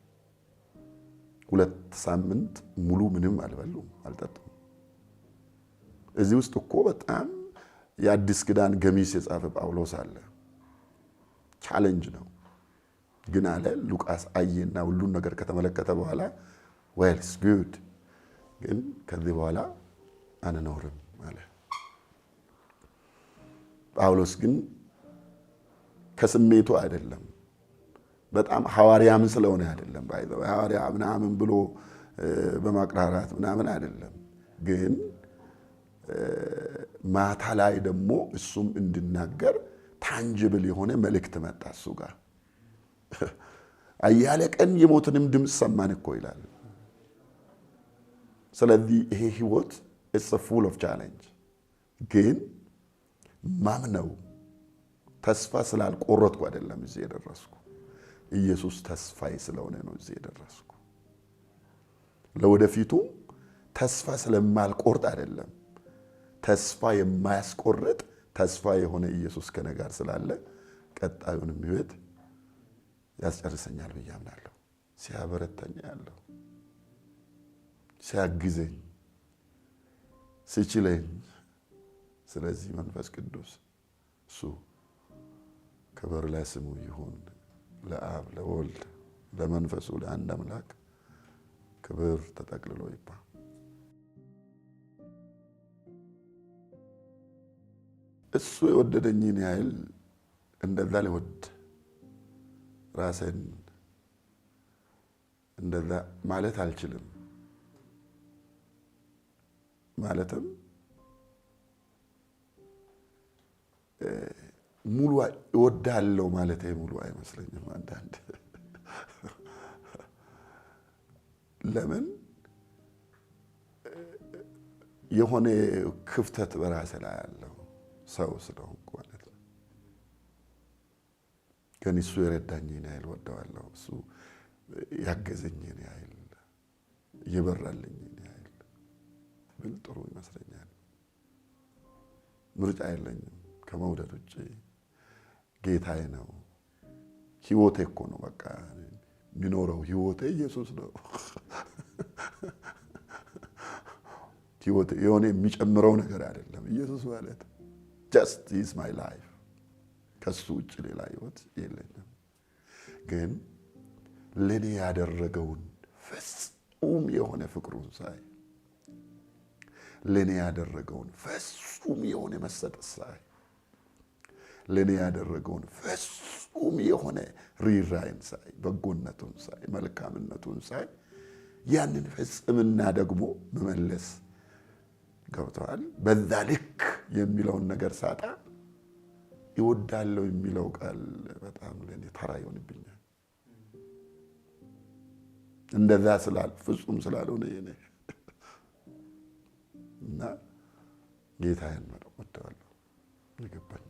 2 ሳምንት ሙሉ ምንም አልበሉም አልጠጡም። እዚህ ውስጥ እኮ በጣም የአዲስ ኪዳን ገሚስ የጻፈ ጳውሎስ አለ። ቻሌንጅ ነው። ግን አለ ሉቃስ አየና ሁሉን ነገር ከተመለከተ በኋላ well it's good ግን ከዚህ በኋላ አንኖርም አለ። ጳውሎስ ግን ከስሜቱ አይደለም በጣም ሐዋርያም ስለሆነ አይደለም ባይዘው ሐዋርያ ምናምን ብሎ በማቅራራት ምናምን አይደለም ግን ማታ ላይ ደግሞ እሱም እንድናገር ታንጂብል የሆነ መልእክት መጣ እሱ ጋር አያለ ቀን የሞትንም ድምጽ ሰማን እኮ ይላል ስለዚህ ይሄ ህይወት it's a full of challenge ግን ማምነው ተስፋ ስላልቆረጥኩ አይደለም እዚህ የደረስኩ ኢየሱስ ተስፋዬ ስለሆነ ነው እዚህ የደረስኩ ለወደፊቱ ተስፋ ስለማልቆርጥ አይደለም ተስፋ የማያስቆርጥ ተስፋ የሆነ ኢየሱስ ከኔ ጋር ስላለ ቀጣዩንም ህይወት ያስጨርሰኛል ብዬ አምናለሁ ሲያበረታኝ ያለው ሲያግዘኝ ሲችለኝ ስለዚህ መንፈስ ቅዱስ እሱ ክብር ለስሙ ይሁን ለአብ ለወልድ ለመንፈሱ ለአንድ አምላክ ክብር ተጠቅልሎ ይባ እሱ የወደደኝን ያህል እንደዛ ልወድ ራሴን እንደዛ ማለት አልችልም ማለትም ሙሉ እወዳለሁ ማለት ሙሉ አይመስለኝም አንዳንድ ለምን የሆነ ክፍተት በራሴ ላይ ያለው ሰው ስለሆንኩ ማለት ነው ግን እሱ የረዳኝን ያህል ወደዋለሁ እሱ ያገዘኝን ያህል የበራልኝን ያህል ብል ጥሩ ይመስለኛል ምርጫ የለኝም ከመውደድ ውጪ ጌታዬ ነው ህይወቴ እኮ ነው በቃ ሚኖረው ህይወቴ ኢየሱስ ነው ህይወቴ የሆነ የሚጨምረው ነገር አይደለም ኢየሱስ ማለት just is my life ከሱ ውጪ ሌላ ህይወት የለኝም ግን ለኔ ያደረገውን ፍጹም የሆነ ፍቅሩን ሳይ ለኔ ያደረገውን ፍጹም የሆነ መሰጠት ሳይ ለኔ ያደረገውን ፍጹም የሆነ ሪራይን ሳይ በጎነቱን ሳይ መልካምነቱን ሳይ ያንን ፍጹምና ደግሞ መመለስ ገብቷል በዛ ልክ የሚለውን ነገር ሳጣ ይወዳለው የሚለው ቃል በጣም ለኔ ተራ ይሆንብኛል እንደዛ ስላል ፍጹም ስላልሆነ የኔ እና ጌታዬን ወደዋለሁ ይገባኛል